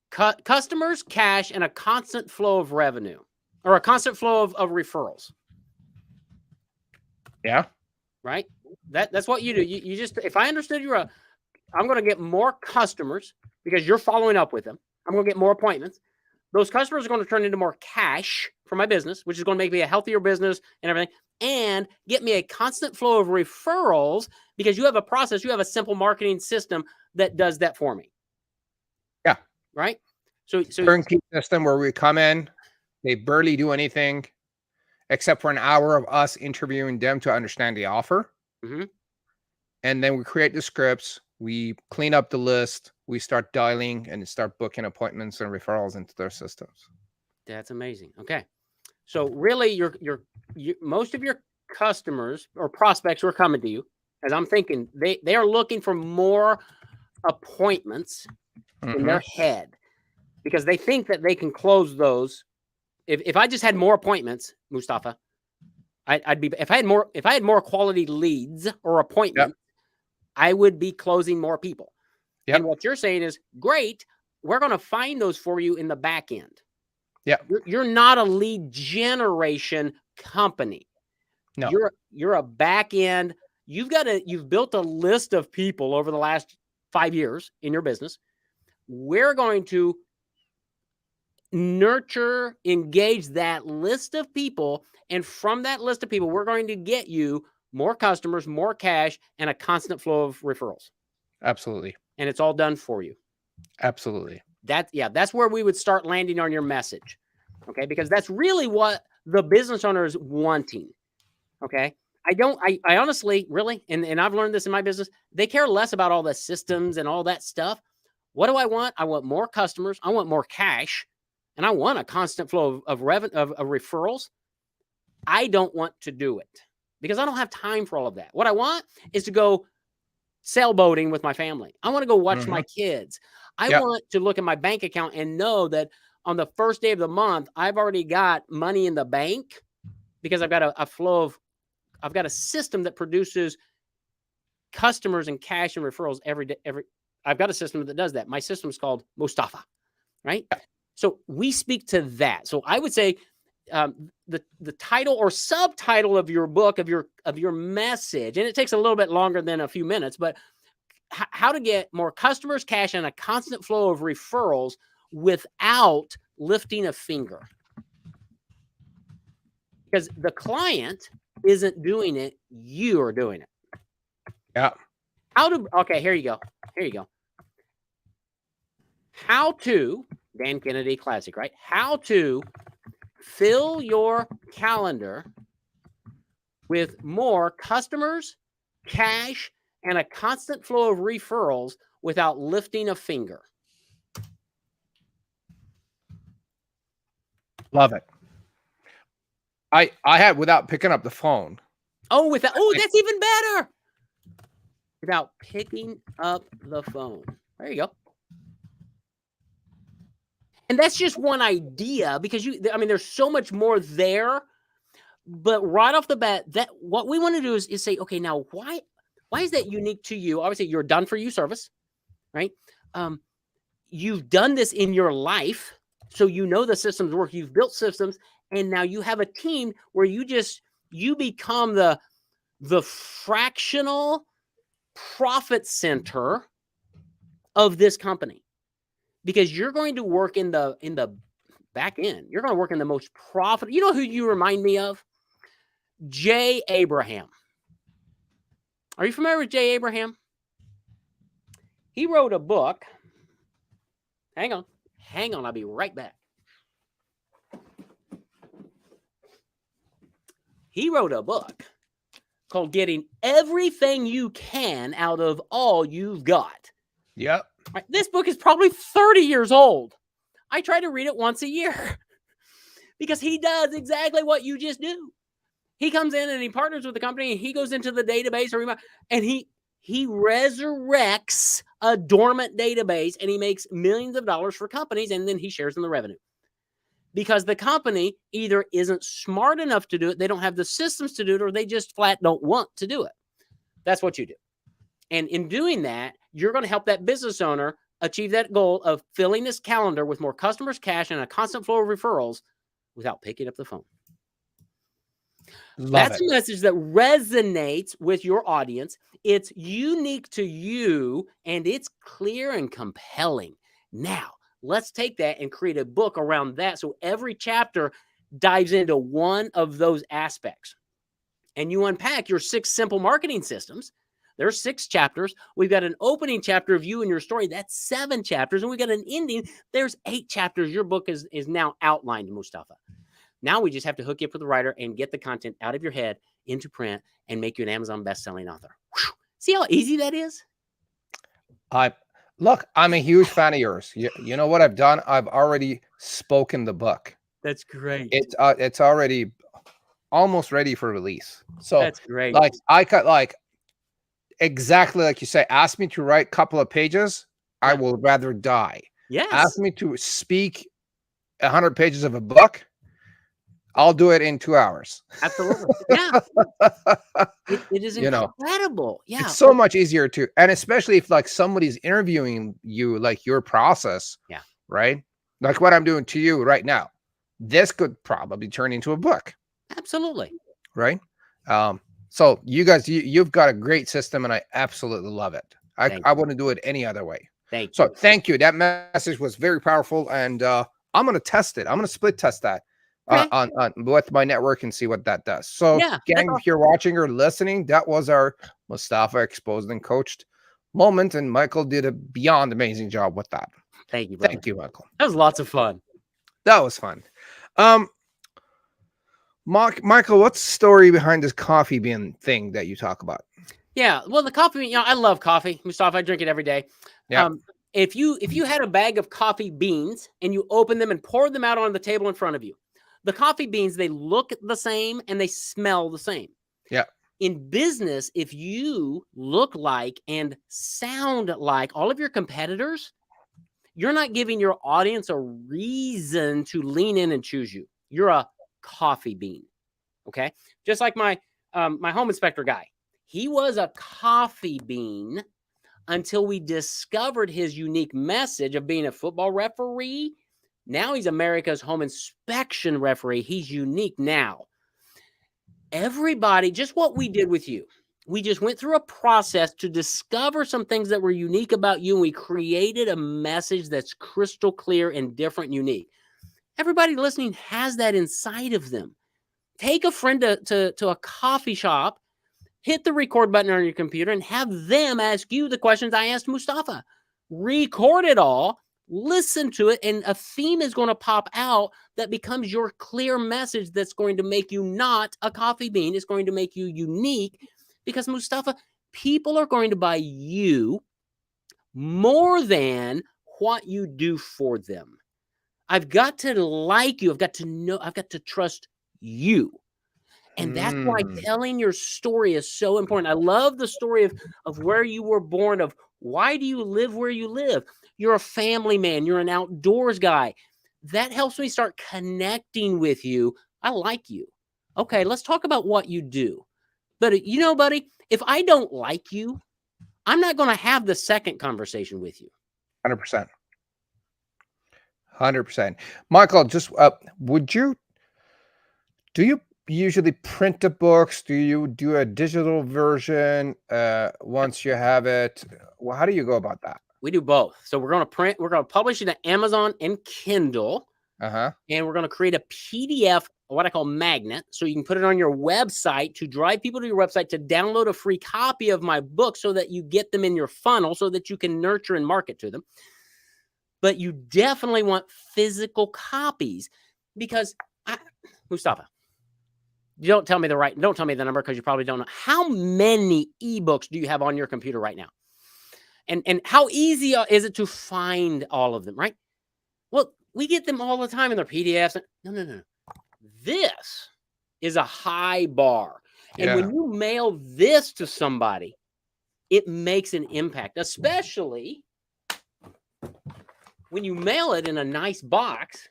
customers, cash, and a constant flow of revenue, or a constant flow of referrals. Yeah. Right? That's what you do. You just, if I understood you right, I'm going to get more customers because you're following up with them. I'm going to get more appointments. Those customers are going to turn into more cash for my business, which is going to make me a healthier business and everything, and get me a constant flow of referrals because you have a process, you have a simple marketing system that does that for me. Yeah. Right? So turnkey system where we come in, they barely do anything except for an hour of us interviewing them to understand the offer. Mm-hmm. And then we create the scripts, we clean up the list, we start dialing and start booking appointments and referrals into their systems. That's amazing. Okay. So really your most of your customers or prospects who are coming to you, as I'm thinking, they are looking for more appointments in their head because they think that they can close those. If I just had more appointments, Mostafa, I'd be, if I had more quality leads or appointments, I would be closing more people. Yep. And what you're saying is, great, we're going to find those for you in the back end. Yeah. You're not a lead generation company. No. You're a back end. You've built a list of people over the last 5 years in your business. We're going to nurture, engage that list of people. And from that list of people, we're going to get you more customers, more cash, and a constant flow of referrals. Absolutely. And it's all done for you. Absolutely. That's where we would start landing on your message. Okay. Because that's really what the business owner is wanting. Okay. I honestly, really, and I've learned this in my business, they care less about all the systems and all that stuff. What do I want? I want more customers. I want more cash. And I want a constant flow of revenue, of referrals. I don't want to do it because I don't have time for all of that. What I want is to go sailboating with my family. I want to go watch my kids. I want to look at my bank account and know that on the first day of the month, I've already got money in the bank because I've got a flow of, I've got a system that produces customers and cash and referrals every day. I've got a system that does that. My system is called Mostafa, right? So we speak to that. So I would say the title or subtitle of your book, of your message, and it takes a little bit longer than a few minutes, but how to get more customers, cash, and a constant flow of referrals without lifting a finger. Because the client isn't doing it, you are doing it. Yeah. Okay, here you go. Here you go. How to, Dan Kennedy Classic, right? How to fill your calendar with more customers, cash, and a constant flow of referrals without lifting a finger. Love it. I had without picking up the phone. Oh, that's even better. Without picking up the phone. There you go. And that's just one idea because there's so much more there. But right off the bat, that what we want to do is say, okay, now why is that unique to you? Obviously, you're done for you service, right? You've done this in your life, so you know the systems work. You've built systems, and now you have a team where you become the fractional profit center of this company. Because you're going to work in the back end. You're going to work in the most profitable. You know who you remind me of? J. Abraham. Are you familiar with J. Abraham? He wrote a book. Hang on. I'll be right back. He wrote a book called Getting Everything You Can Out of All You've Got. Yep. Right? This book is probably 30 years old. I try to read it once a year because he does exactly what you just do. He comes in and he partners with the company and he goes into the database and he resurrects a dormant database and he makes millions of dollars for companies and then he shares in the revenue. Because the company either isn't smart enough to do it, they don't have the systems to do it, or they just flat don't want to do it. That's what you do. And in doing that, you're going to help that business owner achieve that goal of filling this calendar with more customers, cash, and a constant flow of referrals without picking up the phone. That's a message that resonates with your audience. It's unique to you, and it's clear and compelling. Now, let's take that and create a book around that. So every chapter dives into one of those aspects. And you unpack your 6 simple marketing systems. There's 6 chapters. We've got an opening chapter of you and your story. That's 7 chapters. And we got an ending. There's 8 chapters. Your book is now outlined, Mostafa. Now we just have to hook you up with the writer and get the content out of your head into print and make you an Amazon best-selling author. Whew. See how easy that is? Look, I'm a huge fan of yours. You know what I've done? I've already spoken the book. That's great. It's already almost ready for release. So that's great. Like I cut exactly like you say. Ask me to write a couple of pages, I will rather die. Yes. Ask me to speak 100 pages of a book, I'll do it in 2 hours. Absolutely. Yeah. It is incredible. Yeah. It's so much easier to, and especially if like somebody's interviewing you, like your process. Yeah. Right. Like what I'm doing to you right now. This could probably turn into a book. Absolutely. Right. So you guys, you've got a great system and I absolutely love it. I wouldn't do it any other way. Thank you. That message was very powerful. And I'm going to test it. I'm going to split test that. On with my network and see what that does. So gang, if you're watching or listening, that was our Mostafa exposed and coached moment, and Michael did a beyond amazing job with that. Thank you, brother. Thank you, Michael. That was lots of fun. That was fun. Michael, what's the story behind this coffee bean thing that you talk about? Yeah, well, the coffee bean, I love coffee, Mostafa. I drink it every day. Yeah. If you had a bag of coffee beans and you open them and pour them out on the table in front of you, the coffee beans, they look the same and they smell the same. Yeah. In business, if you look like and sound like all of your competitors, you're not giving your audience a reason to lean in and choose you. You're a coffee bean. Okay. Just like my home inspector guy. He was a coffee bean until we discovered his unique message of being a football referee. Now he's America's home inspection referee. He's unique now. Everybody, just what we did with you. We just went through a process to discover some things that were unique about you, and we created a message that's crystal clear and different and unique. Everybody listening has that inside of them. Take a friend to a coffee shop, hit the record button on your computer, and have them ask you the questions I asked Mostafa. Record it all. Listen to it, and a theme is going to pop out that becomes your clear message that's going to make you not a coffee bean. It's going to make you unique because, Mostafa, people are going to buy you more than what you do for them. I've got to like you. I've got to know. I've got to trust you. And that's why telling your story is so important. I love the story of where you were born, of why do you live where you live? You're a family man. You're an outdoors guy. That helps me start connecting with you. I like you. Okay, let's talk about what you do. But you know, buddy, if I don't like you, I'm not going to have the second conversation with you. 100%. 100%. Michael, just do you usually print the books? Do you do a digital version once you have it? Well, how do you go about that? We do both. So we're going to print, we're going to publish it to Amazon and Kindle. And we're going to create a PDF, what I call magnet. So you can put it on your website to drive people to your website to download a free copy of my book so that you get them in your funnel so that you can nurture and market to them. But you definitely want physical copies because, Mostafa, You don't tell me the number because you probably don't know. How many ebooks do you have on your computer right now? And how easy is it to find all of them, right? Well, we get them all the time in their PDFs. No. This is a high bar. And when you mail this to somebody, it makes an impact, especially when you mail it in a nice box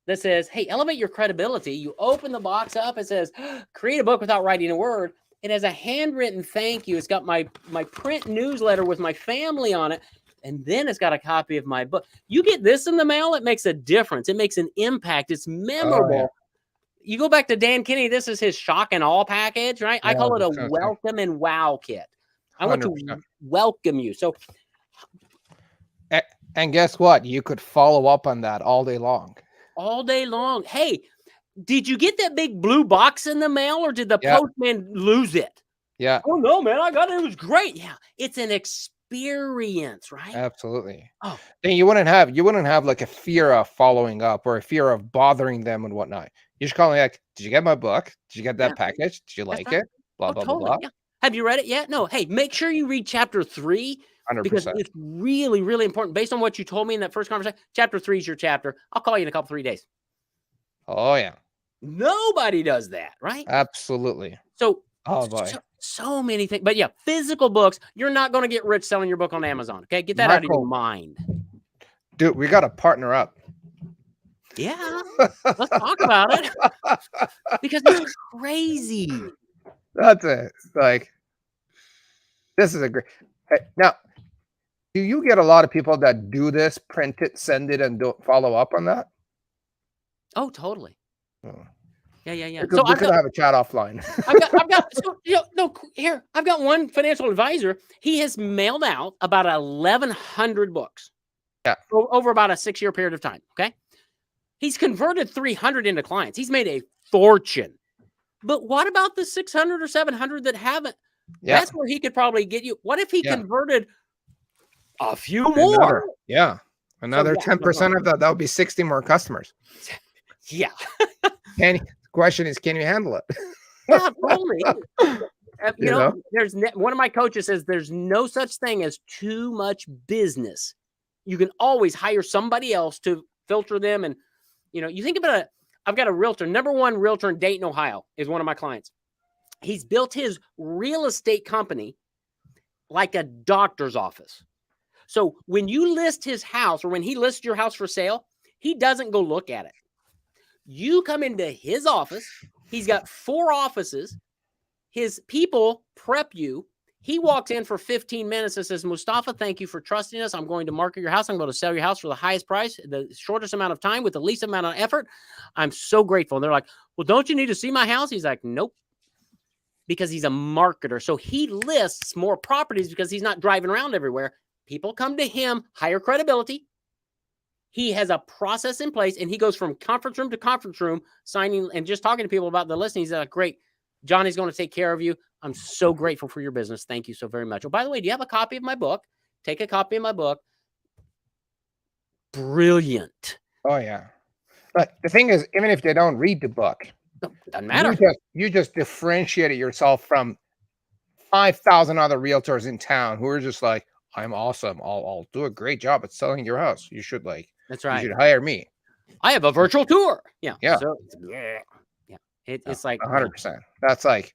that says, hey, elevate your credibility. You open the box up, it says, create a book without writing a word. It has a handwritten thank you. It's got my print newsletter with my family on it. And then it's got a copy of my book. You get this in the mail, it makes a difference. It makes an impact. It's memorable. Oh, yeah. You go back to Dan Kinney, this is his shock and awe package, right? I call it a welcome and wow kit. I want to welcome you. So, and guess what? You could follow up on that all day long. All day long. Hey, did you get that big blue box in the mail, or did the postman lose it? Yeah. Oh no, man, I got it. It was great. Yeah, it's an experience, right? Absolutely. Oh, then you wouldn't have like a fear of following up or a fear of bothering them and whatnot. You just call me like, did you get my book? Did you get that package? Did you like it? Blah, blah, totally. blah. Yeah. Have you read it yet? No. Hey, make sure you read chapter 3 because 100%. it's really, really important. Based on what you told me in that first conversation, chapter 3 is your chapter. I'll call you in a couple, 3 days. Oh, yeah. Nobody does that, right? Absolutely. So, oh boy, so many things. But yeah, physical books. You're not going to get rich selling your book on Amazon. Okay, get that out of your mind, dude. We got to partner up. Yeah, let's talk about it because it's crazy. That's it. Like, this is a great. Hey, now, do you get a lot of people that do this, print it, send it, and don't follow up on that? Oh, totally. Oh. Yeah. So we could have a chat offline. I've got one financial advisor. He has mailed out about 1,100 books. Yeah. Over about a 6-year period of time. Okay. He's converted 300 into clients. He's made a fortune. But what about the 600 or 700 that haven't? Yeah. That's where he could probably get you. What if he converted a few more? Another 10% of that. That would be 60 more customers. Yeah. The question is, can you handle it? Yeah, totally. You know, there's one of my coaches says there's no such thing as too much business. You can always hire somebody else to filter them. And, you know, you think about it. I've got a realtor, #1 realtor in Dayton, Ohio, is one of my clients. He's built his real estate company like a doctor's office. So when you list his house or when he lists your house for sale, he doesn't go look at it. You come into his office. He's got 4 offices. His people prep you. He walks in for 15 minutes and says, Mostafa, thank you for trusting us. I'm going to market your house. I'm going to sell your house for the highest price, the shortest amount of time with the least amount of effort. I'm so grateful. And they're like, well, don't you need to see my house? He's like, nope. Because he's a marketer. So he lists more properties because he's not driving around everywhere. People come to him, higher credibility. He has a process in place, and he goes from conference room to conference room, signing and just talking to people about the listing. He's like, great. Johnny's going to take care of you. I'm so grateful for your business. Thank you so very much. Oh, by the way, do you have a copy of my book? Take a copy of my book. Brilliant. Oh, yeah. But the thing is, even if they don't read the book, doesn't matter. You just differentiated yourself from 5,000 other realtors in town who are just like, I'm awesome. I'll do a great job at selling your house. You should that's right. You should hire me. I have a virtual tour. Yeah. Yeah. So, it's like 100%. That's like,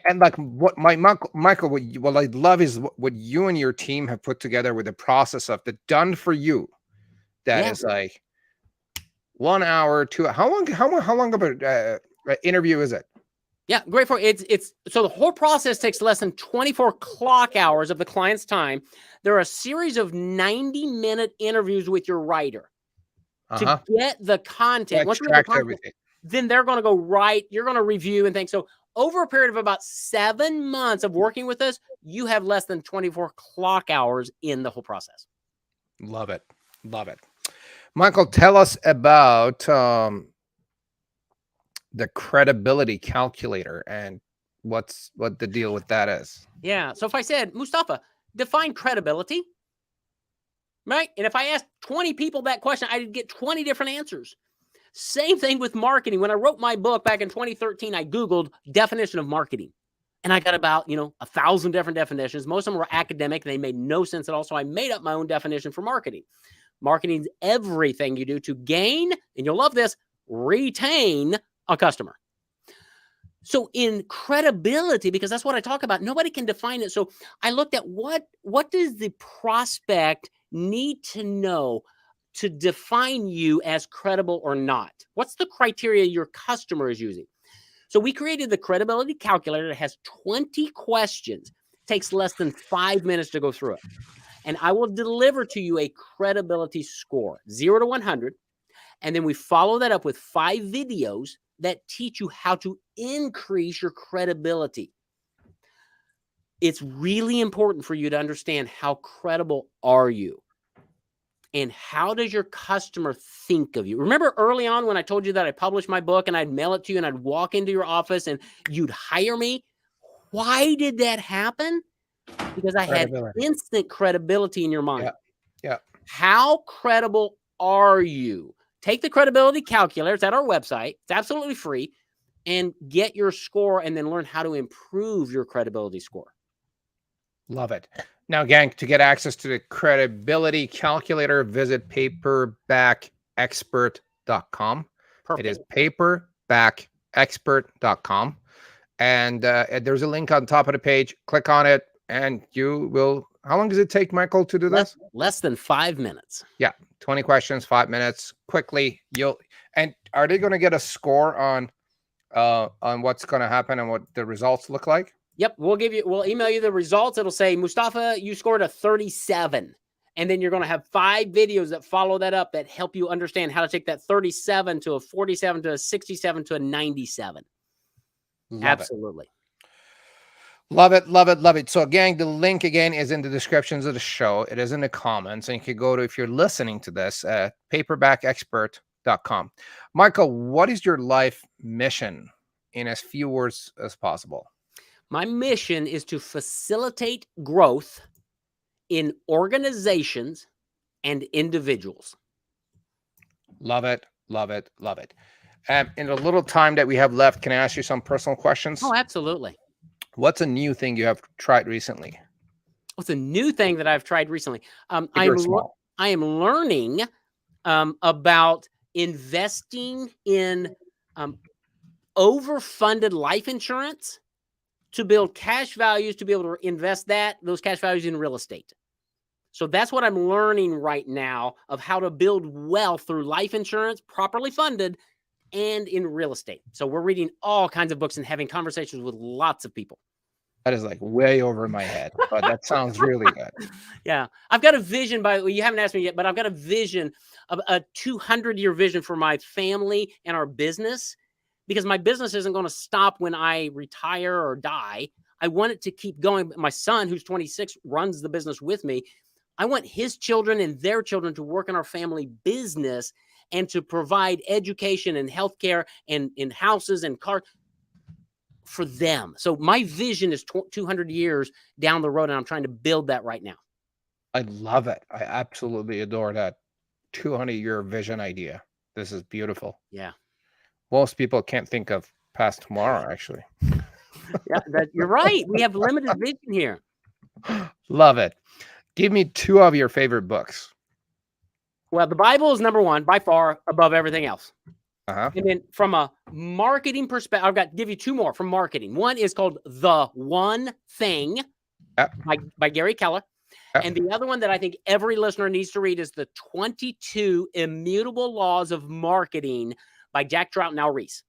and like what Michael, what I love is what you and your team have put together with the process of the done for you. That is like 1 hour, 2. How long of a interview is it? Yeah, great for it's so the whole process takes less than 24 clock hours of the client's time. There are a series of 90-minute interviews with your writer to get the content. Once you get the content, then they're going to go write. You're going to review and think. So over a period of about 7 months of working with us, you have less than 24 clock hours in the whole process. Love it. Michael, tell us about the credibility calculator and what the deal with that is. Yeah. So if I said, Mostafa, define credibility, right? And if I asked 20 people that question, I'd get 20 different answers. Same thing with marketing. When I wrote my book back in 2013, I Googled definition of marketing. And I got about, 1,000 different definitions. Most of them were academic. They made no sense at all. So I made up my own definition for marketing. Marketing is everything you do to gain, and you'll love this, retain a customer. So in credibility, because that's what I talk about, nobody can define it. So I looked at what does the prospect need to know to define you as credible or not? What's the criteria your customer is using? So we created the credibility calculator that has 20 questions. It takes less than 5 minutes to go through it. And I will deliver to you a credibility score, 0 to 100. And then we follow that up with 5 videos that teach you how to increase your credibility. It's really important for you to understand how credible are you and how does your customer think of you. Remember early on when I told you that I published my book and I'd mail it to you and I'd walk into your office and you'd hire me? Why did that happen? Because I had instant credibility in your mind. Yeah. How credible are you? Take the credibility calculator. It's at our website. It's absolutely free. And get your score and then learn how to improve your credibility score. Love it. Now, gang, to get access to the credibility calculator, visit paperbackexpert.com. Perfect. It is paperbackexpert.com. And there's a link on top of the page. Click on it and you will. How long does it take, Michael, to do this? Less than 5 minutes. Yeah. 20 questions, 5 minutes. Quickly. And are they going to get a score on what's going to happen and what the results look like? Yep. We'll email you the results. It'll say, Mostafa, you scored a 37. And then you're going to have 5 videos that follow that up that help you understand how to take that 37 to a 47 to a 67 to a 97. Absolutely. Love it, love it, love it. So gang, the link again is in the descriptions of the show. It is in the comments. And you can go to, if you're listening to this, paperbackexpert.com. Michael, what is your life mission in as few words as possible? My mission is to facilitate growth in organizations and individuals. Love it, love it, love it. In the little time that we have left, can I ask you some personal questions? Oh, absolutely. What's a new thing you have tried recently? What's a new thing that I've tried recently? I am learning about investing in overfunded life insurance to build cash values to be able to invest those cash values in real estate. So that's what I'm learning right now of how to build wealth through life insurance, properly funded, and in real estate. So we're reading all kinds of books and having conversations with lots of people. That is like way over my head, but that sounds really good. Yeah. I've got a vision, by the way, you haven't asked me yet, but I've got a vision of a 200-year vision for my family and our business, because my business isn't going to stop when I retire or die. I want it to keep going. My son, who's 26, runs the business with me. I want his children and their children to work in our family business and to provide education and healthcare and in houses and cars for them. So my vision is 200 years down the road, and I'm trying to build that right now. I love it. I absolutely adore that 200-year vision idea. This is beautiful. Yeah. Most people can't think of past tomorrow, actually. Yeah, you're right. We have limited vision here. Love it. Give me 2 of your favorite books. Well, the Bible is number 1 by far, above everything else. Uh-huh. And then from a marketing perspective, I've got to give you 2 more from marketing. One is called The One Thing by Gary Keller. Yep. And the other one that I think every listener needs to read is The 22 Immutable Laws of Marketing by Jack Trout and Al Ries.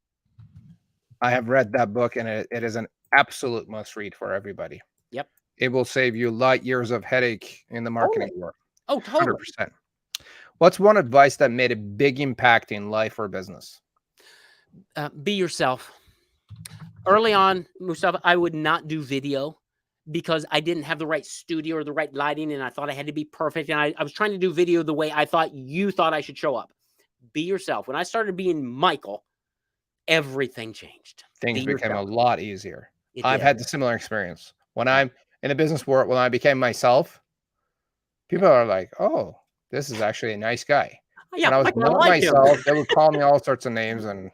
I have read that book, and it is an absolute must read for everybody. Yep. It will save you light years of headache in the marketing world. Oh, totally. 100%. What's one advice that made a big impact in life or business? Be yourself. Early on, Mostafa, I would not do video because I didn't have the right studio or the right lighting, and I thought I had to be perfect. And I was trying to do video the way I thought you thought I should show up. Be yourself. When I started being Michael, everything changed. Things became a lot easier. I've had the similar experience. When I'm in the business world, when I became myself, people are like, oh, this is actually a nice guy. Yeah, and I was Michael, I not like him. myself. They would call me all sorts of names, and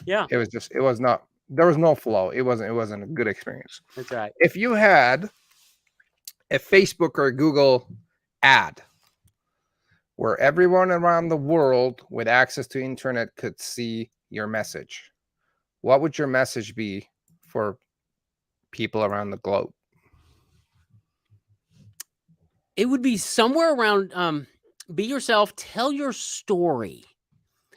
Yeah, it was not. There was no flow. It wasn't a good experience. that's right. If you had a Facebook or a Google ad where everyone around the world with access to internet could see your message, what would your message be for people around the globe? It would be somewhere around be yourself, tell your story.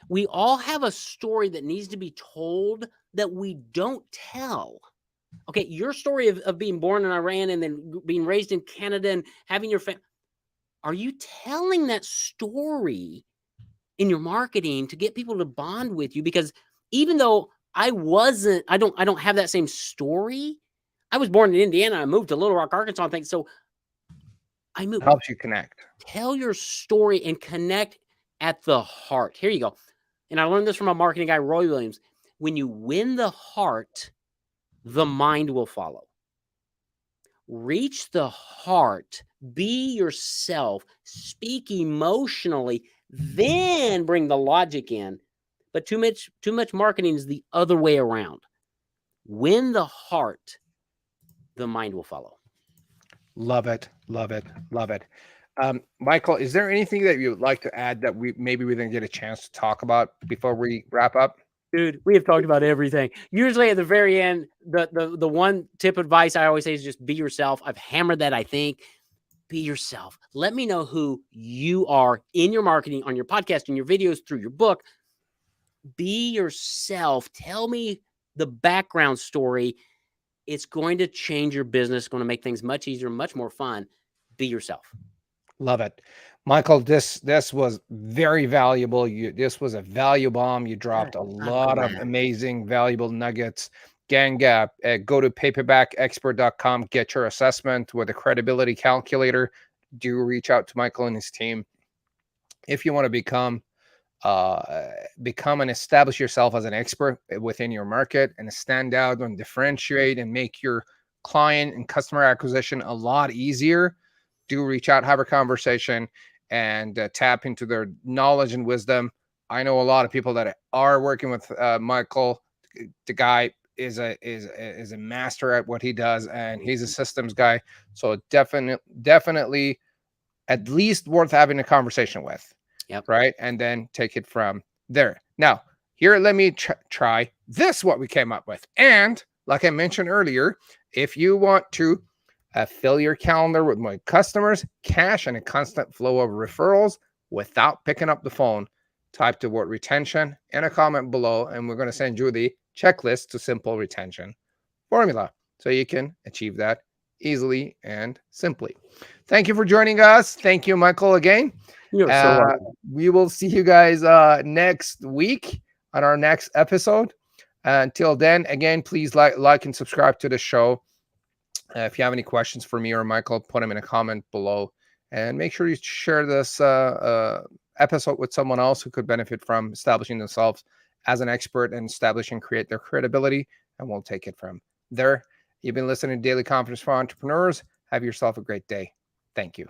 We all have a story that needs to be told that we don't tell. Okay, your story of being born in Iran and then being raised in Canada and having your family. Are you telling that story in your marketing to get people to bond with you? Because even though I don't have that same story. I was born in Indiana. I moved to Little Rock, Arkansas. And things. So I moved. Helps you connect. Tell your story and connect at the heart. Here you go. And I learned this from a marketing guy, Roy Williams. When you win the heart, the mind will follow. Reach the heart. Be yourself. Speak emotionally. Then bring the logic in. But too much marketing is the other way around. Win the heart, the mind will follow. Love it. Love it. Love it. Michael, is there anything that you would like to add that we didn't get a chance to talk about before we wrap up? Dude, we have talked about everything. Usually at the very end, the one tip advice I always say is just be yourself. I've hammered that, I think. Be yourself. Let me know who you are in your marketing, on your podcast, in your videos, through your book. Be yourself. Tell me the background story. It's going to change your business, going to make things much easier, much more fun. Be yourself. Love it. Michael, this was very valuable. This was a value bomb. You dropped a lot of amazing, valuable nuggets. Gang, go to paperbackexpert.com, get your assessment with a credibility calculator. Do reach out to Michael and his team. If you want to become and establish yourself as an expert within your market and stand out and differentiate and make your client and customer acquisition a lot easier, do reach out, have a conversation, and tap into their knowledge and wisdom. I know a lot of people that are working with Michael. The guy is a master at what he does, and he's a systems guy. So definitely at least worth having a conversation with. Yep. Right. And then take it from there. Now, here, let me try this, what we came up with. And like I mentioned earlier, if you want to fill your calendar with my customers, cash, and a constant flow of referrals without picking up the phone, type the word retention in a comment below, and we're going to send you the checklist to simple retention formula so you can achieve that easily and simply. Thank you for joining us. Thank you, Michael, again. You're so welcome. We will see you guys next week on our next episode. Until then, again, please like and subscribe to the show. If you have any questions for me or Michael, put them in a comment below. And make sure you share this episode with someone else who could benefit from establishing themselves as an expert and create their credibility. And we'll take it from there. You've been listening to Daily Confidence for Entrepreneurs. Have yourself a great day. Thank you.